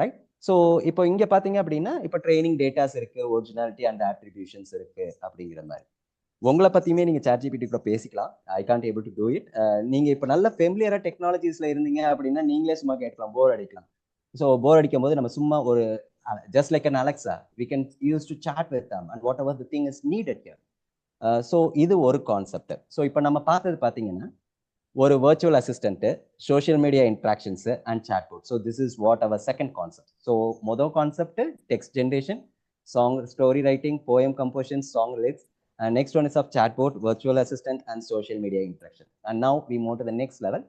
ரைட். ஸோ இப்போ இங்க பாத்தீங்க அப்படின்னா இப்போ ட்ரைனிங் டேட்டாஸ் இருக்கு, ஒரிஜினாலிட்டி அண்ட் ஆட்ரிபியூஷன்ஸ் இருக்கு அப்படிங்கிற மாதிரி. உங்களை பத்தியுமே நீங்க ChatGPT கூட பேசிக்கலாம். ஐ can't able to do it. நீங்க இப்போ நல்ல ஃபெமிலியரா டெக்னாலஜிஸ்ல இருந்தீங்க அப்படின்னா நீங்களே சும்மா கேட்கலாம், போர் அடிக்கலாம். ஸோ போர் அடிக்கும் போது நம்ம சும்மா ஒரு just like an Alexa, we can use to chat with them and whatever the thing is needed here. So இது ஒரு கான்செப்ட். ஸோ இப்போ நம்ம பார்த்தது பார்த்தீங்கன்னா ஒரு virtual assistant, social media interactions and chatbot. So this is what our second concept. So மொதல் concept text generation, song story writing, poem composition, song lyrics. Next one is of chatbot, virtual assistant and social media interaction. And now we move to the next level.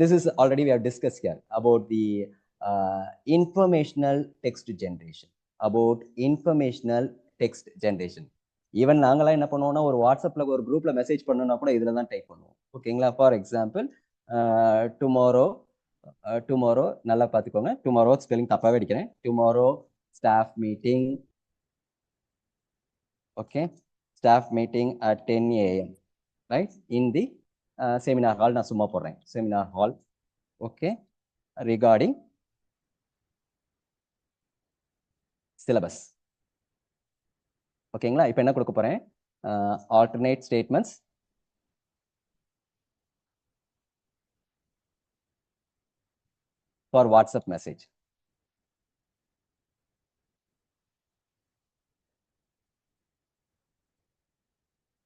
This is already we have discussed here about the informational text generation. Even நாங்களாம் என்ன பண்ணுவோம்னா ஒரு வாட்ஸ்அப்ல ஒரு குரூப்ல message பண்ணணும்னா கூட இதுல தான் டைப் பண்ணுவோம். ஓகேங்களா? ஃபார் எக்ஸாம்பிள் டுமாரோ நல்லா பார்த்துக்கோங்க, டுமாரோ ஸ்பெல்லிங் தப்பாவே அடிக்கிறேன். Tomorrow staff meeting. Okay, staff meeting at 10 AM, right, in the seminar hall. நான் சும்மா போடுறேன், seminar hall. Okay, regarding syllabus. ஓகேங்களா? இப்போ என்ன கொடுக்க போறேன், alternate statements for WhatsApp message.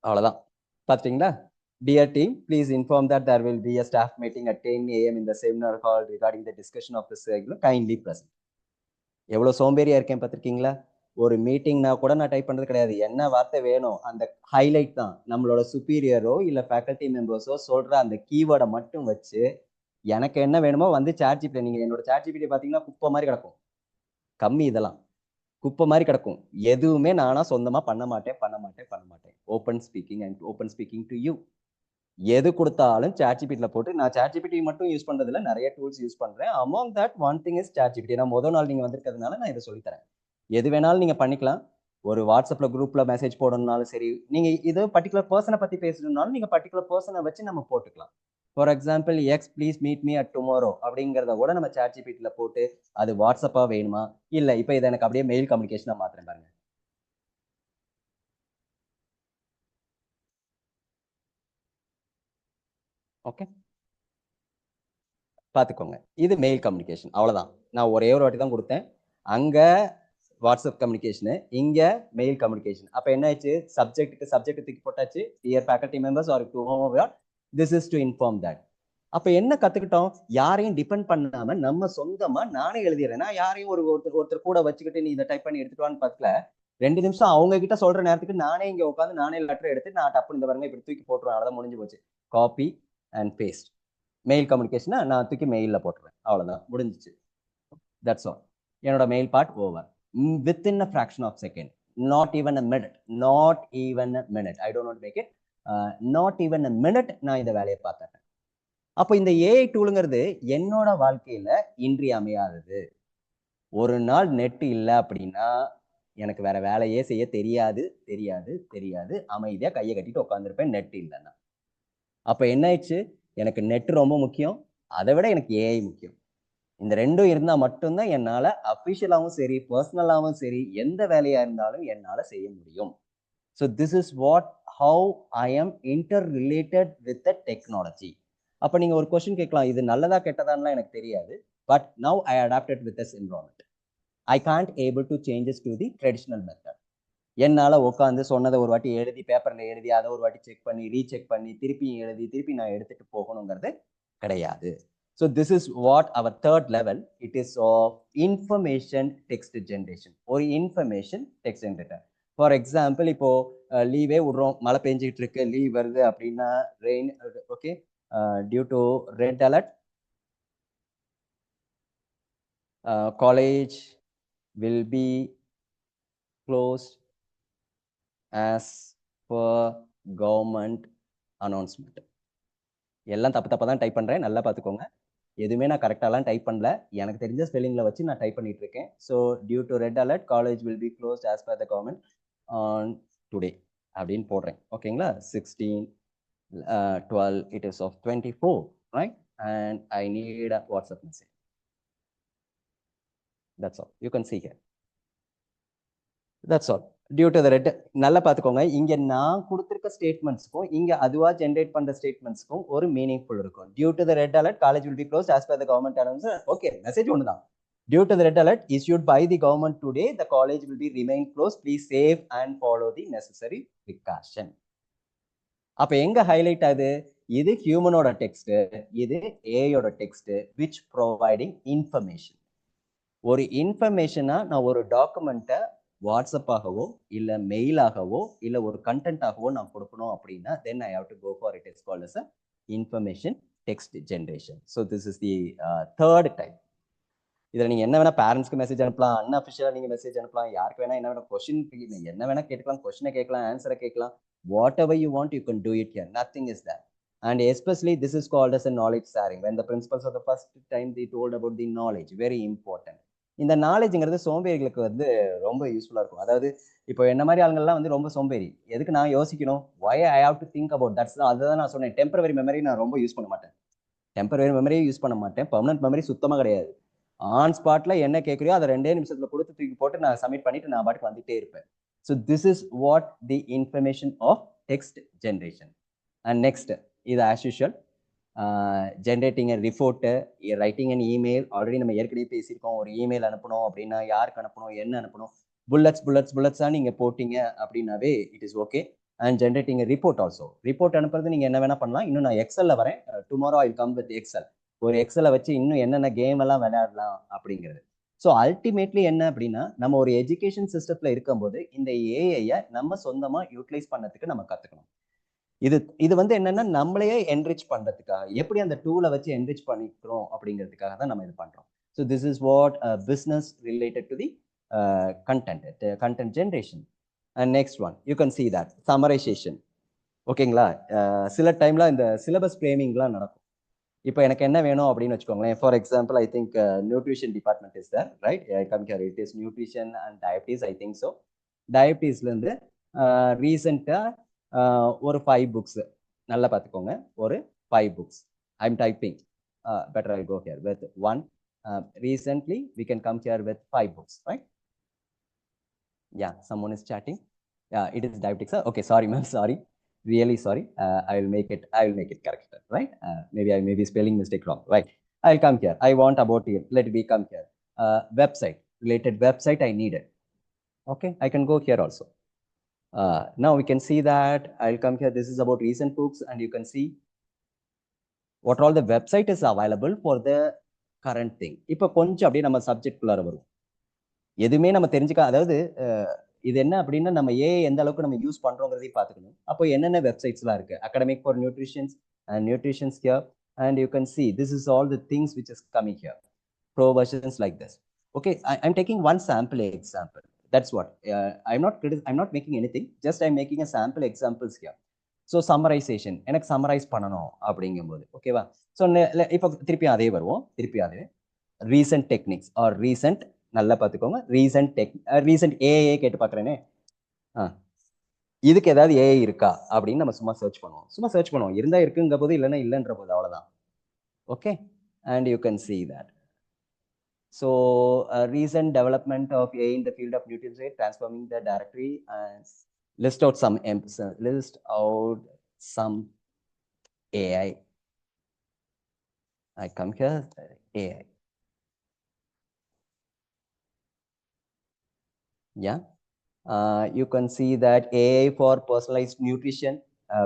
அவ்வளோதான். பார்த்துட்டீங்களா? Dear team, please inform that there will be a staff meeting at 10 AM in the seminar hall regarding the discussion of the curriculum. Kindly present. எவ்வளோ சோம்பேறியா இருக்கேன் பார்த்துருக்கீங்களா? ஒரு மீட்டிங்னா கூட நான் டைப் பண்ணுறது கிடையாது. என்ன வார்த்தை வேணும் அந்த ஹைலைட் தான். நம்மளோட சுப்பீரியரோ இல்லை ஃபேக்கல்ட்டி மெம்பர்ஸோ சொல்கிற அந்த கீவேர்டை மட்டும் வச்சு எனக்கு என்ன வேணுமோ வந்து ChatGPT. நீங்கள் என்னோட ChatGPT பார்த்தீங்கன்னா குப்பை மாதிரி கிடக்கும். கம்மி இதெல்லாம் குப்பை மாதிரி கிடக்கும். எதுவுமே நானா சொந்தமா பண்ண மாட்டேன். Open speaking to you. எது கொடுத்தாலும் ChatGPT போட்டு, நான் ChatGPT மட்டும் யூஸ் பண்றதுல நிறைய டூல்ஸ் யூஸ் பண்றேன். Among that one thing is ChatGPT. நான் முதல் நாள் நீங்க வந்திருக்கிறதுனால நான் இதை சொல்லித்தரேன். எது வேணாலும் நீங்க பண்ணிக்கலாம். ஒரு வாட்ஸ்அப்ல குரூப்ல மெசேஜ் போடணும்னாலும் சரி, நீங்க இது பர்டிகுலர் பர்சனை பத்தி பேசணும்னாலும் நீங்க பர்டிகுலர் பர்சனை வச்சு நம்ம போட்டுக்கலாம். For example X please meet me at tomorrow அப்படிங்கிறத கூட நம்ம ChatGPT போட்டு அது வாட்ஸ்அப்பா வேணுமா, இல்லை இப்போ இதை எனக்கு அப்படியே மெயில் கம்யூனிகேஷனாக மாத்திரம் பாருங்க. ஓகே, பார்த்துக்கோங்க, இது மெயில் கம்யூனிகேஷன். அவ்வளோதான். நான் ஒரே ஒரு வாட்டி தான் கொடுத்தேன். அங்கே வாட்ஸ்அப் கம்யூனிகேஷனு, இங்கே மெயில் கம்யூனிகேஷன். அப்போ என்ன ஆச்சு, சப்ஜெக்ட் தூக்கி போட்டாச்சு. Dear faculty members are to home this is to inform that. அப்ப என்ன கத்துக்கிட்டோம், யாரையும் டிபெண்ட் பண்ணாம நம்ம சொந்தமா நானே எழுதிடுறேன். நான் யாரையும் ஒருத்தர் கூட வச்சுக்கிட்டு நீ இதை டைப் பண்ணி எடுத்துட்டு பக்கத்துல 2 நிமிஷம் அவங்க கிட்ட சொல்ற நேரத்துக்கு நானே இங்க உட்காந்து நானே லெட்டர் எடுத்து நான் டப்பு இந்த பாருங்க இப்படி தூக்கி போட்டுருவேன். அவ்வளவுதான், முடிஞ்சு போச்சு. Copy and paste. மெயில் கம்யூனிகேஷனா நான் தூக்கி மெயில்ல போட்டுருவேன். அவ்வளவுதான், முடிஞ்சிச்சு. That's all. என்னோட mail part over. within a fraction of second, not even a minute. I don't want to make it not even a minute. நான் இந்த வேலையை பார்த்தேன். அப்போ இந்த ஏஐ டூலுங்கிறது என்னோட வாழ்க்கையில இன்றியமையாதது. ஒரு நாள் நெட் இல்லை அப்படின்னா எனக்கு வேற வேலையே செய்ய தெரியாது. அமைதியா கையை கட்டிட்டு உட்காந்துருப்பேன் நெட் இல்லைன்னா. அப்ப என்ன ஆயிடுச்சு, எனக்கு நெட் ரொம்ப முக்கியம், அதை விட எனக்கு ஏஐ முக்கியம். இந்த ரெண்டும் இருந்தா மட்டும்தான் என்னால அபிஷியலாவும் சரி பர்சனலாவும் சரி எந்த வேலையா இருந்தாலும் என்னால செய்ய முடியும். So this is how I am interrelated with the technology. அப்ப நீங்க ஒரு கொஸ்டின் கேட்கலாம், இது நல்லதா கெட்டதான்னு எனக்கு தெரியாது, but now I adapted with this environment. I can't able to changes to the traditional method. என்னால உட்காந்து சொன்னதை ஒரு வாட்டி எழுதி பேப்பர்ல எழுதி அதை ஒரு வாட்டி செக் பண்ணி ரீசெக் பண்ணி திருப்பி எழுதி திருப்பி நான் எடுத்துட்டு போகணுங்கிறது கிடையாது. So this is what our third level, it is of information text generation or information text generator. For example, இப்போ லீவே விடுறோம், மழை பெஞ்சிட்டு இருக்கு, லீவ் வருது அப்படின்னா rain, okay, due to red alert college will be closed as per government announcement. எல்லாம் தப்பு தான் டைப் பண்றேன், நல்லா பார்த்துக்கோங்க. எதுவுமே நான் கரெக்டாலாம் டைப் பண்ணல, எனக்கு தெரிஞ்ச ஸ்பெல்லிங்ல வச்சு நான் டைப் பண்ணிட்டு இருக்கேன். So due to red alert college will be closed as per the government on today அப்படின்னு போடுறேன். ஓகேங்களா? 16/12 it is of 24, right? And I need a WhatsApp message. That's all. You can see here. That's all. Due to the red, நல்லா பார்த்துக்கோங்க, இங்க நான் கொடுத்திருக்க ஸ்டேட்மெண்ட்ஸ்க்கும் இங்க அதுவா ஜெனரேட் பண்ற ஸ்டேட்மெண்ட்ஸ்க்கும் ஒரு மீனிங்ஃபுல் இருக்கும். Due to the red alert college will be closed as per the government announce. Okay, message ஒண்ணுதான். Due to the red alert issued by the government today, the college will be remain closed. Please save and follow the necessary precaution. அப்ப எங்க highlight ஆகுது? இது ஹியூமனோட text, இது ஏயோட text, which providing information. ஒரு இன்ஃபர்மேஷனா நான் ஒரு டாக்குமெண்ட்டை வாட்ஸ்அப்பாகவோ இல்லை மெயிலாகவோ இல்லை ஒரு கண்டென்ட்டாகவோ நான் கொடுக்கணும் அப்படின்னா then I have to go for it is called as a information text generation. So this is the third type. இதில் நீங்கள் என்ன வேணால் பேரண்ட்ஸ்க்கு மெசேஜ் அனுப்பலாம், அன்அஃபிஷியலாக நீங்கள் மெசேஜ் அனுப்பலாம், யாருக்கு வேணால் என்ன வேணால் கொஸ்டின் என்ன வேணால் கேட்கலாம், கொஸ்டினை கேட்கலாம், ஆன்சரை கேட்கலாம். What ever you want you can do it here, nothing is that. And especially this is called as a knowledge sharing. When the principals of the first time they told about the knowledge, very important. இந்த நாலேஜுங்கிறது சோம்பேறிகளுக்கு வந்து ரொம்ப யூஸ்ஃபுல்லாக இருக்கும். அதாவது இப்போ என்ன மாதிரி ஆளுங்கள்லாம் வந்து ரொம்ப சோம்பேறி, எதுக்கு நான் யோசிக்கணும், why I have to think about that. அதுதான் நான் சொன்னேன், டெம்பரவரி மெமரி நான் ரொம்ப யூஸ் பண்ண மாட்டேன், டெம்பரவரி மெமரியே யூஸ் பண்ண மாட்டேன், பெர்மனன்ட் மெமரி சுத்தமாக கிடையாது. ஆன் ஸ்பாட்டில் என்ன கேட்குறியோ அதை 2 நிமிஷத்தில் கொடுத்து தூக்கி போட்டு நான் சப்மிட் பண்ணிட்டு நான் பாட்டுக்கு வந்துட்டே இருப்பேன். So this is what the information of text generation. And next, இது as usual generating a report, writing and email. Already நம்ம ஏற்கனவே பேசியிருக்கோம், ஒரு இமெயில் அனுப்பணும் அப்படின்னா யாருக்கு அனுப்பணும், என்ன அனுப்பணும், புல்லட்ஸாக நீங்கள் போட்டிங்க அப்படின்னாவே it is okay. And generating a report also. Report அனுப்புறது நீங்கள் என்ன வேணால் பண்ணலாம். இன்னும் நான் எக்ஸலில் வரேன், tomorrow I come with Excel. ஒரு எக்ஸலை வச்சு இன்னும் என்னென்ன கேம் எல்லாம் விளையாடலாம் அப்படிங்கிறது. ஸோ அல்டிமேட்லி என்ன அப்படின்னா, நம்ம ஒரு எஜுகேஷன் சிஸ்டத்தில் இருக்கும்போது இந்த ஏஐயை நம்ம சொந்தமாக யூட்டிலைஸ் பண்ணதுக்கு நம்ம கற்றுக்கணும். இது வந்து என்னன்னா நம்மளையே என்ரிச் பண்றதுக்காக, எப்படி அந்த டூலை வச்சு என்ரிச் பண்ணிக்கிறோம் அப்படிங்கிறதுக்காக தான் நம்ம இது பண்றோம். So this is what business related to the content generation. And next one you can see that summarisation. ஓகேங்களா? சில டைம்ல இந்த சிலபஸ் ஃப்ரேமிங்லாம் நடக்கும். இப்போ எனக்கு என்ன வேணும் அப்படின்னு வச்சுக்கோங்களேன். For example, I think nutrition department is there, right? I come here, it is nutrition and diabetes, I think so. டயபிட்டிஸ்லேருந்து ரீசெண்டாக ஒரு 5 books, நல்லா பார்த்துக்கோங்க, ஒரு 5 books I'm typing. Better I'll go here with 1. Recently we can come here with 5 books, right? Yeah, someone is chatting. Yeah, it is diabetics. Okay, sorry ma'am, sorry, really sorry. I will make it correct, right? Maybe I may be spelling mistake wrong, right? I'll come here. I want about here. Let me come here. Website, related website I needed. Okay, I can go here also. Now we can see that I'll come here. This is about recent books, and you can see what all the website is available for the current thing. இப்போ கொஞ்சம் அப்படியே நம்ம சப்ஜெக்ட்குள்ளார வரும். எதுவுமே நம்ம தெரிஞ்சுக்க, அதாவது இது என்ன அப்படின்னா நம்ம எந்த அளவுக்கு நம்ம யூஸ் பண்றோங்கிறதையும் பார்த்துக்கணும். அப்போ என்னென்ன வெப்சைட்ஸ்லாம் இருக்கு, academic for nutritions and nutritions here, and you can see this is all the things which is coming here, pro versions like this. Okay, I'm taking one sample example. That's what I'm not making anything, just I'm making a sample examples here. So summarization, எனக்கு summarise பண்ணணும் அப்படிங்கும்போது ஓகேவா. So இப்போ திருப்பி அதே வருவோம், recent techniques R recent, நல்லா பார்த்துக்கோங்க, ரீசன்ட் ஏஐ கேட்டு பார்க்குறேனே. இதுக்கு ஏதாவது ஏஐ இருக்கா அப்படின்னு நம்ம சும்மா சர்ச் பண்ணுவோம், இருந்தா இருக்குங்க போது, இல்லைன்னா இல்லைன்ற போது, அவ்வளோதான். Okay, and you can see that. So recent development of AI in the field of nutrition, transforming the directory list out some AI. I come here, AI. Yeah. You can see that AI for personalized nutrition,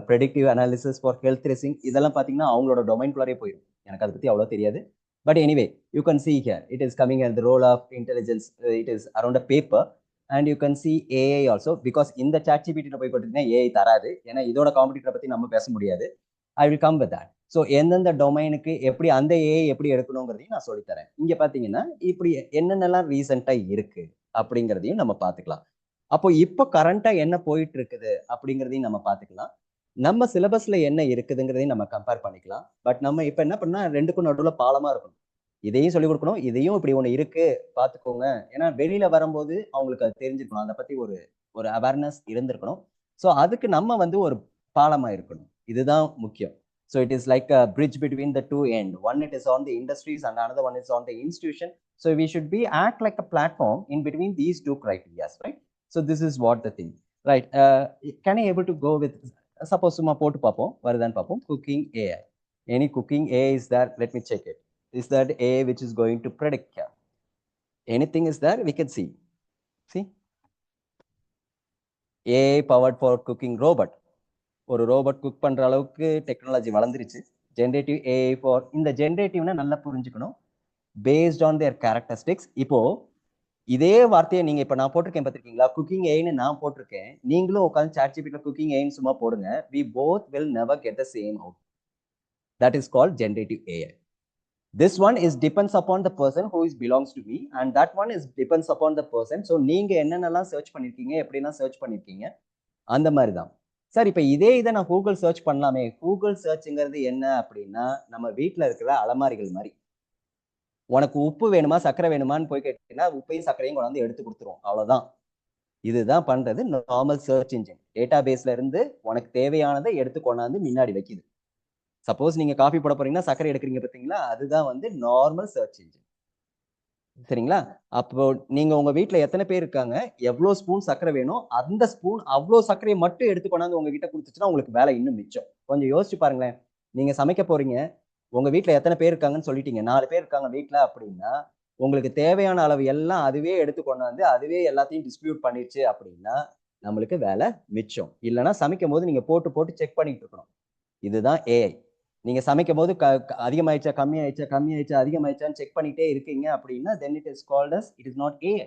predictive analysis for health tracing. இதெல்லாம் பார்த்தீங்கன்னா அவங்களோட domain குள்ளாரே போயிடும். எனக்கு அதை பத்தி அவ்வளோ தெரியாது. But anyway, you can see here, it is coming at the role of intelligence. It is around a paper. And you can see AI also, because in the ChatGPT போய் போட்டுட்டீங்கன்னா AI தராது. ஏன்னா இதோட காம்படிட்டரை பத்தி நம்ம பேச முடியாது. I will come with that. So எந்தெந்த டொமைனுக்கு எப்படி அந்த ஏஐ எப்படி எடுக்கணுங்கிறதையும் நான் சொல்லித்தரேன். இங்க பாத்தீங்கன்னா இப்படி என்னென்னலாம் ரீசெண்டா இருக்கு அப்படிங்கிறதையும் நம்ம பார்த்துக்கலாம். அப்போ இப்போ கரண்டா என்ன போயிட்டு இருக்குது அப்படிங்கிறதையும் நம்ம பார்த்துக்கலாம். நம்ம சிலபஸ்ல என்ன இருக்குதுங்கிறதையும் நம்ம கம்பேர் பண்ணிக்கலாம். பட் நம்ம இப்ப என்ன பண்ணா ரெண்டுக்கும் நடுவில் பாலமா இருக்கணும். இதையும் சொல்லிக் கொடுக்கணும், இதையும் இப்படி ஒண்ணு இருக்கு பாத்துக்கோங்க. ஏன்னா வெளியில வரும்போது அவங்களுக்கு அது தெரிஞ்சிருக்கணும், அதை பத்தி ஒரு அவேர்னஸ் இருந்திருக்கணும். ஸோ அதுக்கு நம்ம வந்து ஒரு பாலமா இருக்கணும். இதுதான் முக்கியம். So it is like a bridge between the two ends. One it is on the industries and another one is on the institution. So we should act like a platform in between these two criteria, right? So this is what the thing, right? Can I able to go with, suppose suma potu papom varudan papom, cooking AI. Any cooking AI is there? Let me check it. Is that AI which is going to predict here? Anything is there? We can see. See, AI powered for cooking robot. ஒரு robot cook பண்ற அளவுக்கு technology வளர்ந்துருச்சு. Generative AI for, இந்த ஜென்ரேட்டிவ்னா நல்லா புரிஞ்சுக்கணும், based on their characteristics. இப்போ இதே வார்த்தையை நீங்க இப்ப நான் போட்டிருக்கேன் பார்த்திருக்கீங்களா, குக்கிங் ஏஐன்னு நான் போட்டிருக்கேன், நீங்களும் உட்காந்து ChatGPT குக்கிங் ஏஐன்னு சும்மா போடுங்க, we both will never get the same out. That is called generative AI. This one is depends upon the person who is belongs to me, and that one is depends upon the person. So நீங்க என்னென்னலாம் search பண்ணிருக்கீங்க, எப்படிலாம் search பண்ணிருக்கீங்க, அந்த மாதிரி தான் sir. இப்போ இதை நான் கூகுள் சர்ச் பண்ணலாமே. கூகுள் சர்ச்ங்கிறது என்ன அப்படின்னா, நம்ம வீட்டில் இருக்கிற அலமாரிகள் மாதிரி. உனக்கு உப்பு வேணுமா சர்க்கரை வேணுமான்னு போய் கேட்டீங்கன்னா உப்பையும் சர்க்கரையும் கொண்டாந்து எடுத்து கொடுத்துரும், அவ்வளோதான். இதுதான் பண்றது நார்மல் சர்ச் இன்ஜின். டேட்டா பேஸ்ல இருந்து உனக்கு தேவையானதை எடுத்து கொண்டாந்து முன்னாடி வைக்குது. சப்போஸ் நீங்க காஃபி போட போறீங்கன்னா சர்க்கரை எடுக்கிறீங்க பார்த்தீங்களா, அதுதான் வந்து நார்மல் சர்ச் இன்ஜின். சரிங்களா? அப்போ நீங்க உங்க வீட்டுல எத்தனை பேர் இருக்காங்க, எவ்வளவு ஸ்பூன் சர்க்கரை வேணும், அந்த ஸ்பூன் அவ்வளவு சர்க்கரையை மட்டும் எடுத்து கொண்டாந்து உங்ககிட்ட கொடுத்துச்சுன்னா உங்களுக்கு வேலை இன்னும் மிச்சம். கொஞ்சம் யோசிச்சு பாருங்களேன். நீங்க சமைக்க போறீங்க, உங்க வீட்டுல எத்தனை பேர் இருக்காங்கன்னு சொல்லிட்டீங்க, 4 பேர் இருக்காங்க வீட்டுல அப்படின்னா, உங்களுக்கு தேவையான அளவு எல்லாம் அதுவே எடுத்து கொண்டாந்து அதுவே எல்லாத்தையும் டிஸ்ட்ரிபியூட் பண்ணிடுச்சு அப்படின்னா நம்மளுக்கு வேலை மிச்சம். இல்லைன்னா சமைக்கும் போது நீங்க போட்டு செக் பண்ணிட்டு இருக்கணும். இதுதான் ஏஐ. நீங்க சமைக்கும் போது அதிகமாயிடுச்சா கம்மியாயிடுச்சா அதிகமாயிடுச்சான்னு செக் பண்ணிட்டே இருக்கீங்க அப்படின்னா then it is called as it is not AI.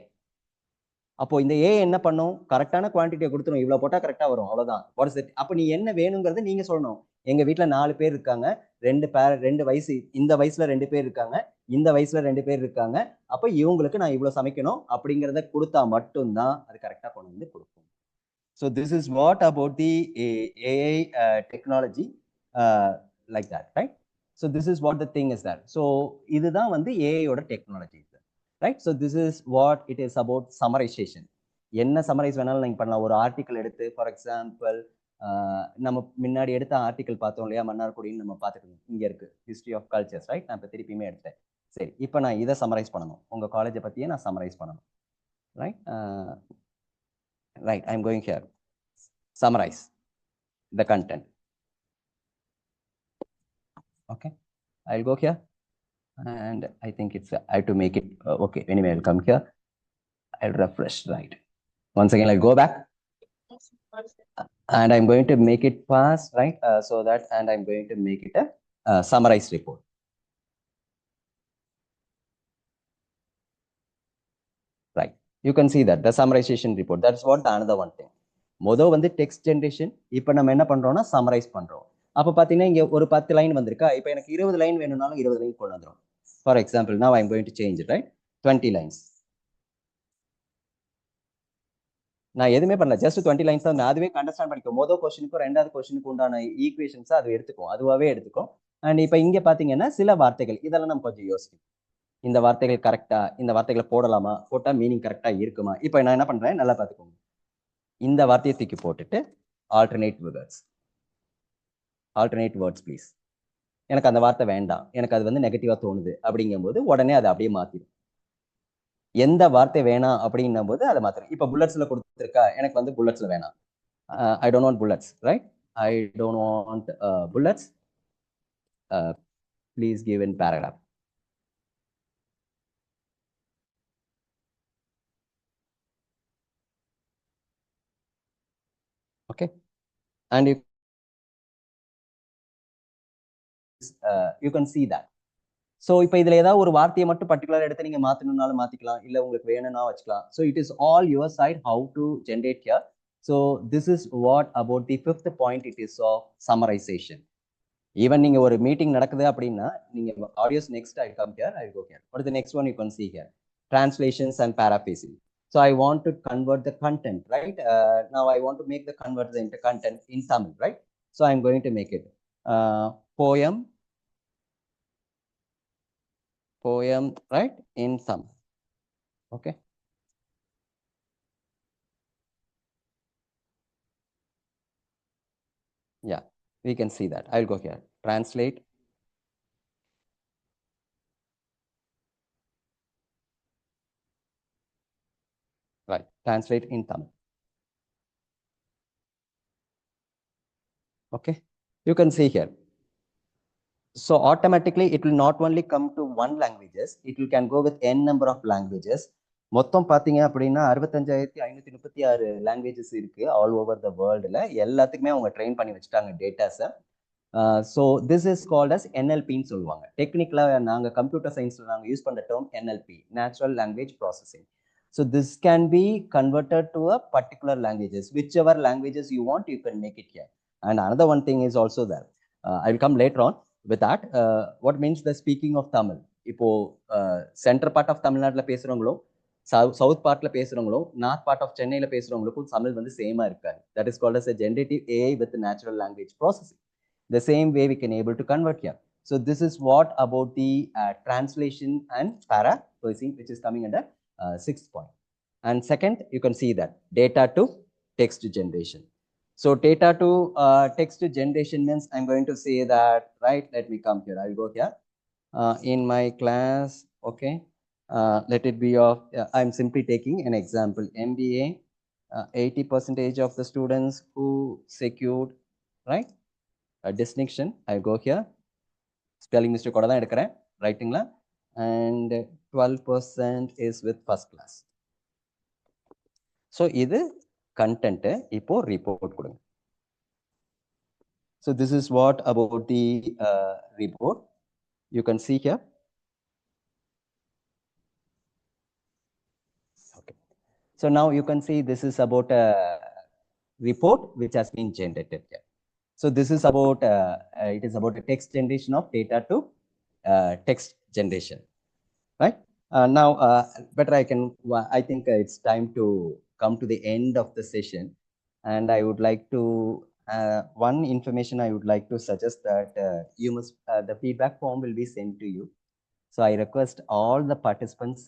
அப்போ இந்த ஏஐ என்ன பண்ணும், கரெக்டான குவான்டிட்டியை கொடுத்துரும், இவ்வளவு போட்டா கரெக்டா வரும், அவ்வளவுதான். What is it? அப்போ நீ என்ன வேணுங்கிறத நீங்க சொல்லணும். எங்க வீட்டுல 4 பேர் இருக்காங்க, 2 வயசு, இந்த வயசுல 2 பேர் இருக்காங்க, இந்த வயசுல 2 பேர் இருக்காங்க, அப்ப இவங்களுக்கு நான் இவ்வளவு சமைக்கணும் அப்படிங்கிறத கொடுத்தா மட்டும்தான் அது கரெக்டா கொண்டு வந்து கொடுக்கும். So this is what about the AI technology. Like that, right? So this is what the thing is that. So இதுதான் வந்து AI ஓட technology, right? So this is what it is about summarization. என்ன summarise வேணாலும் நீங்க பண்ணலாம். ஒரு article எடுத்து, for example நம்ம முன்னாடி எடுத்த ஆர்டிக்கல் பார்த்தோம் இல்லையா, மன்னார்குடின்னு நம்ம பார்த்துக்கணும், இங்க இருக்கு ஹிஸ்டரி ஆஃப் கல்ச்சர்ஸ், ரைட்? நான் இப்போ திருப்பியுமே எடுத்தேன். சரி, இப்போ நான் இதை சம்மரைஸ் பண்ணணும், உங்க காலேஜை பத்தியே நான் சம்மரைஸ் பண்ணணும், right? Right, I am going here, summarise the content. Okay, I'll go here and I think it's I have to make it okay. Anyway, I'll come here, I'll refresh, right? Once again I'll go back and I'm going to make it fast, right? So that, and I'm going to make it a summarized report. Right, you can see that the summarization report, that's what the another one thing. மொதல் வந்து text generation, இப்போ நம்ம என்ன பண்றோம்னா summarise பண்றோம். அப்போ பார்த்தீங்கன்னா இங்கே ஒரு 10 லைன் வந்திருக்கா, இப்போ எனக்கு 20 லைன் வேணும்னாலும் 20 லைன் கொண்டு வந்துடும். For example now I'm going to change it, right? 20 lines. நான் எதுவுமே பண்ணல, ஜஸ்ட் 20 லைன்ஸ் தான். அதுவே அண்டர்ஸ்டாண்ட் பண்ணிக்கும். மொதல் கொஸ்டினுக்கும் 2வது கொஸ்டினுக்கு உண்டான ஈக்குவேஷன்ஸ் அது எடுத்துக்கும், அதுவாகவே எடுத்துக்கும். அண்ட் இப்போ இங்கே பார்த்தீங்கன்னா சில வார்த்தைகள், இதெல்லாம் நம்ம கொஞ்சம் யோசிக்கும். இந்த வார்த்தைகள் கரெக்டா, இந்த வார்த்தைகளை போடலாமா, போட்டால் மீனிங் கரெக்டா இருக்குமா. இப்போ நான் என்ன பண்றேன், நல்லா பார்த்துக்கோங்க. இந்த வார்த்தையை தூக்கி போட்டுட்டு ஆல்டர்னேட் வேர்ட்ஸ் ப்ளீஸ். எனக்கு அந்த வார்த்தை வேண்டாம், எனக்கு அது வந்து நெகட்டிவா தோணுது அப்படிங்கும்போது உடனே அதை அப்படியே மாத்திடும். எந்த வார்த்தை வேணாம் அப்படின்னும் போது அதை மாத்திரும். இப்போ புல்லட்ஸ்ல கொடுத்துருக்கா, எனக்கு வந்து புல்லட்ஸ்ல வேணாம், I don't want bullets, right? I don't want bullets. Please give in paragraph. Okay, and you can see that. So இப்போ இதில் ஏதாவது ஒரு வார்த்தையை மட்டும் பர்டிகுலர் எடுத்து நீங்கள் மாற்றணும்னாலும் மாற்றிக்கலாம், இல்லை உங்களுக்கு வேணும்னா வச்சுக்கலாம். So it is all your side how to generate here. So this is what about the 5th point it is of summarisation. Even நீங்கள் ஒரு மீட்டிங் நடக்குது அப்படின்னா நீங்கள் audios next I come here, I go here. What is the next one you can see here? Translations and paraphrasing. So I want to convert the content, right? Now I want to make the convert into content in Tamil, right? So I'm going to make it poem, right, in Tamil. Okay. Yeah, we can see that. I'll go here. Translate. Right. Translate in Tamil. Okay. You can see here. So automatically it will not only come to one languages, it can go with n number of languages. மொத்தம் பார்த்தீங்க அப்படின்னா 65,536 languages இருக்கு all over the வேர்ல்டுல. எல்லாத்துக்குமே அவங்க train பண்ணி வச்சுட்டாங்க டேட்டாஸை. So this is called as என்எல்பின்னு சொல்லுவாங்க. டெக்னிக்கலாக நாங்கள் கம்ப்யூட்டர் சயின்ஸில் நாங்கள் யூஸ் பண்ணுற term NLP, natural language processing. So this can be converted to a particular languages, whichever languages you want you can make it here. And another one thing is also there. I will come later on with that. What means the speaking of Tamil? இப்போ center part of தமிழ்நாட்டில் பேசுகிறவங்களும் south பார்ட்டில் பேசுகிறவங்களும் north part of சென்னையில் பேசுகிறவங்களுக்கும் தமிழ் வந்து சேமாக இருக்காது. That is called as a generative AI with natural language processing. The same way we can able to convert here. So this is what about the translation and paraphrasing, which is coming under 6th point. And second, you can see that data to text generation. So data to text generation means I'm going to say that, right? Let me come here. I'll go here. In my class, okay. Let it be of, I'm simply taking an example. MBA, 80% of the students who secured, right? A distinction. I'll go here. Spelling mistake oda dhaan edukren, writing la. And 12% is with first class. So idu content இப்போ report கொடுங்க. So this is what about the report. You can see here. Okay. So now you can see this is about a report which has been generated here. So this is about it is about a text generation of data to text generation, right? Now better I think it's time to come to the end of the session, and I would like to one information I would like to suggest that you must the feedback form will be sent to you. So I request all the participants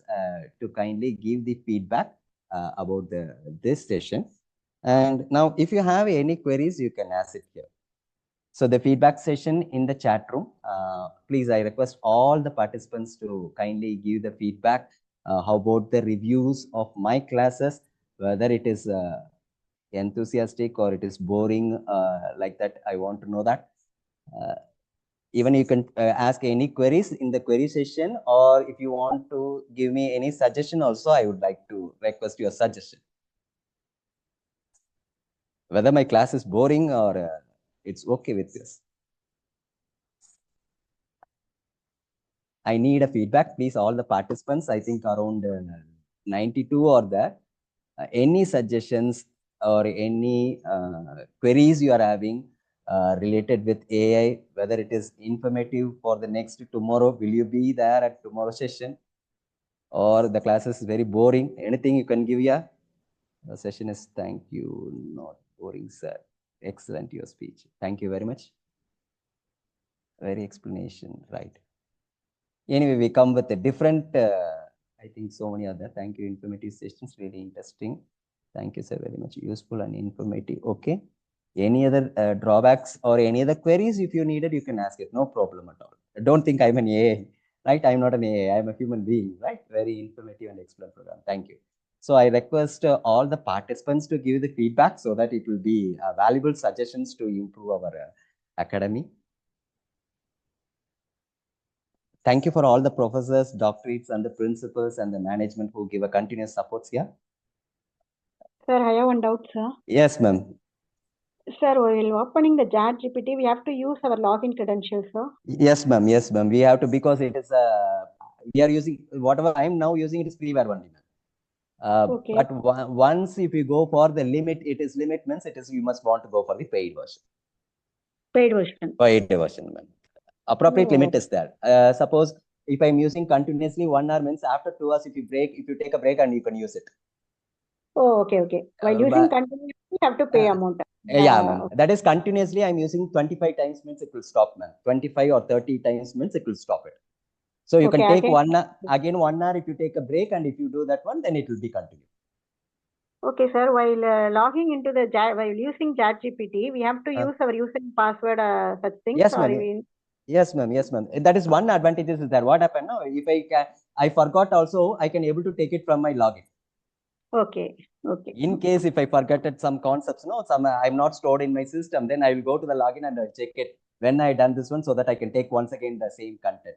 to kindly give the feedback about this session. And now if you have any queries, you can ask it here. So the feedback session in the chat room, please, I request all the participants to kindly give the feedback. How about the reviews of my classes, whether it is enthusiastic or it is boring, like that, I want to know that. Even you can ask any queries in the query session, or if you want to give me any suggestion also, I would like to request your suggestion. Whether my class is boring or it's okay with this. I need a feedback, please, all the participants. I think around 92 are there. Any suggestions or any queries you are having related with AI, whether it is informative for the next tomorrow, will you be there at tomorrow's session, or the class is very boring? Anything you can give here. The session is thank you, not boring, sir. Excellent your speech. Thank you very much. Very explanation, right? Anyway, we come with a different, I think so many other. Thank you, informative sessions, really interesting. Thank you, sir, very much useful and informative. Okay. Any other drawbacks or any other queries, if you needed, you can ask it. No problem at all. Don't think I'm an AI, right? I'm not an AI. I'm a human being, right? Very informative and excellent program. Thank you. So I request all the participants to give the feedback so that it will be valuable suggestions to improve our academy. Thank you for all the professors, doctorates, and the principals and the management who give a continuous support here. Sir, I have one doubt, sir. Yes, ma'am. Sir, while opening the ChatGPT, we have to use our login credentials, sir. Yes, ma'am. Yes, ma'am. We have to, because it is we are using whatever I am now using, it is freeware only, ma'am. Okay. But once if you go for the limit, it is limit means it is you must want to go for the paid version. Paid version. Paid version, ma'am. Appropriate Oh. limit is there. Suppose if I'm using continuously 1 hour means after 2 hours, if you take a break and you can use it. Oh, okay, okay. While using continuously, you have to pay amount. Yeah, ma'am. Okay. That is continuously I'm using 25 times means it will stop, ma'am. 25 or 30 times means it will stop it. So you can Okay, take again- 1 hour if you take a break, and if you do that one, then it will be continued. Okay, sir. While logging into the while using ChatGPT, we have to use our user and password, such things. Yes, or ma'am. we- Yes, ma'am. Yes, ma'am. That is one advantage is there. What happened now? If I forgot also, I can able to take it from my login. Okay, okay. In case if I forgot some concepts, no, some I'm not stored in my system, then I will go to the login and I'll check it when I done this one so that I can take once again the same content.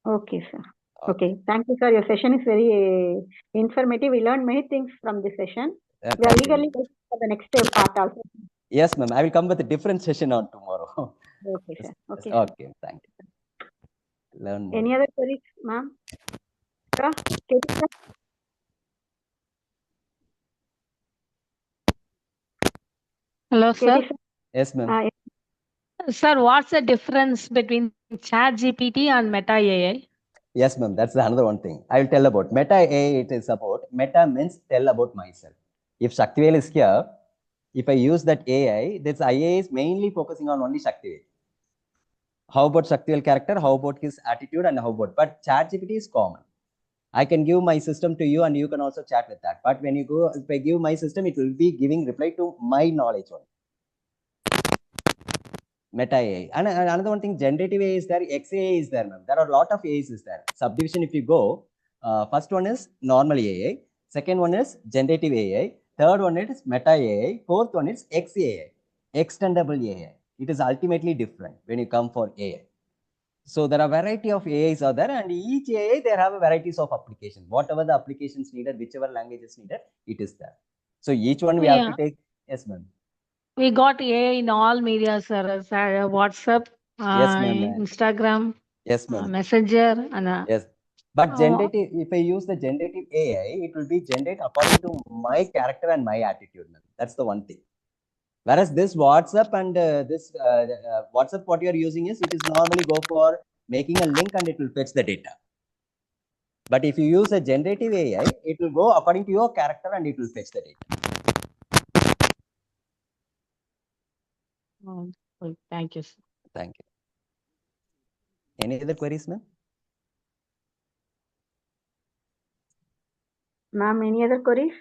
Okay, sir. Okay. Thank you, sir. Your session is very informative. We learned many things from this session. We are Thank you. eagerly waiting for the next part also. Yes, ma'am. I will come with a different session on tomorrow. Okay, sir. Okay, sir. Okay, thank you. Learn more. Any other queries, ma'am? Sir, Katie, sir? Hello, sir. Katie, sir? Yes, ma'am. Sir, what's the difference between ChatGPT and Meta AI? Yes, ma'am. That's another one thing. I will tell about Meta AI. It is about Meta means tell about myself. If Shaktivel is here, if I use that AI, this IA is mainly focusing on only Shaktivel. How about Shaktivel character? How about his attitude? And how about? But ChatGPT is common. I can give my system to you, and you can also chat with that. But when you go, if I give my system, it will be giving reply to my knowledge only. Meta AI. And another one thing, generative AI is there, XAI is there, ma'am. There are a lot of AIs is there. Subdivision, if you go, first one is normal AI, second one is generative AI, third one is Meta AI, fourth one is XAI, extendable AI. It is ultimately different when you come for AI. So there are variety of AIs are there, and each AI they have a varieties of application. Whatever the applications needed, whichever language is needed, it is there. So each one we have to take. Yes, ma'am. We got AI in all media, sir. WhatsApp, Yes, ma'am. Instagram, Yes, ma'am. Messenger, and Yes. But generative, if I use the generative AI, it will be generate according to my character and my attitude, ma'am. That's the one thing. Whereas this WhatsApp and this WhatsApp, what you are using is, it is normally go for making a link and it will fetch the data. But if you use a generative AI, it will go according to your character and it will fetch the data. thank you, sir. Thank you. Any other queries, ma'am? Ma'am, any other queries?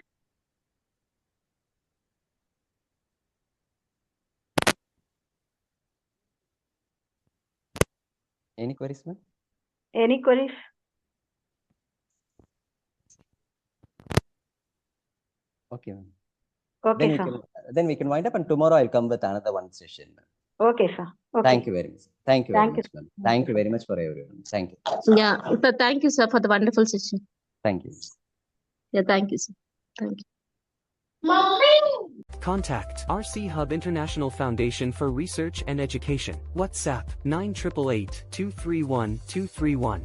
Any queries, ma'am? Any queries? Okay, ma'am. Okay, sir. Then we can wind up, and tomorrow I'll come with another one session, ma'am. Okay, sir. Okay. Thank you very much. Thank you very Thank you. much, ma'am. Thank you very much for everyone. Thank you. Yeah, so thank you, sir, for the wonderful session. Thank you. Yeah, thank you, sir. Thank you. Contact RC Hub International Foundation for Research and Education. WhatsApp 9888 231 231.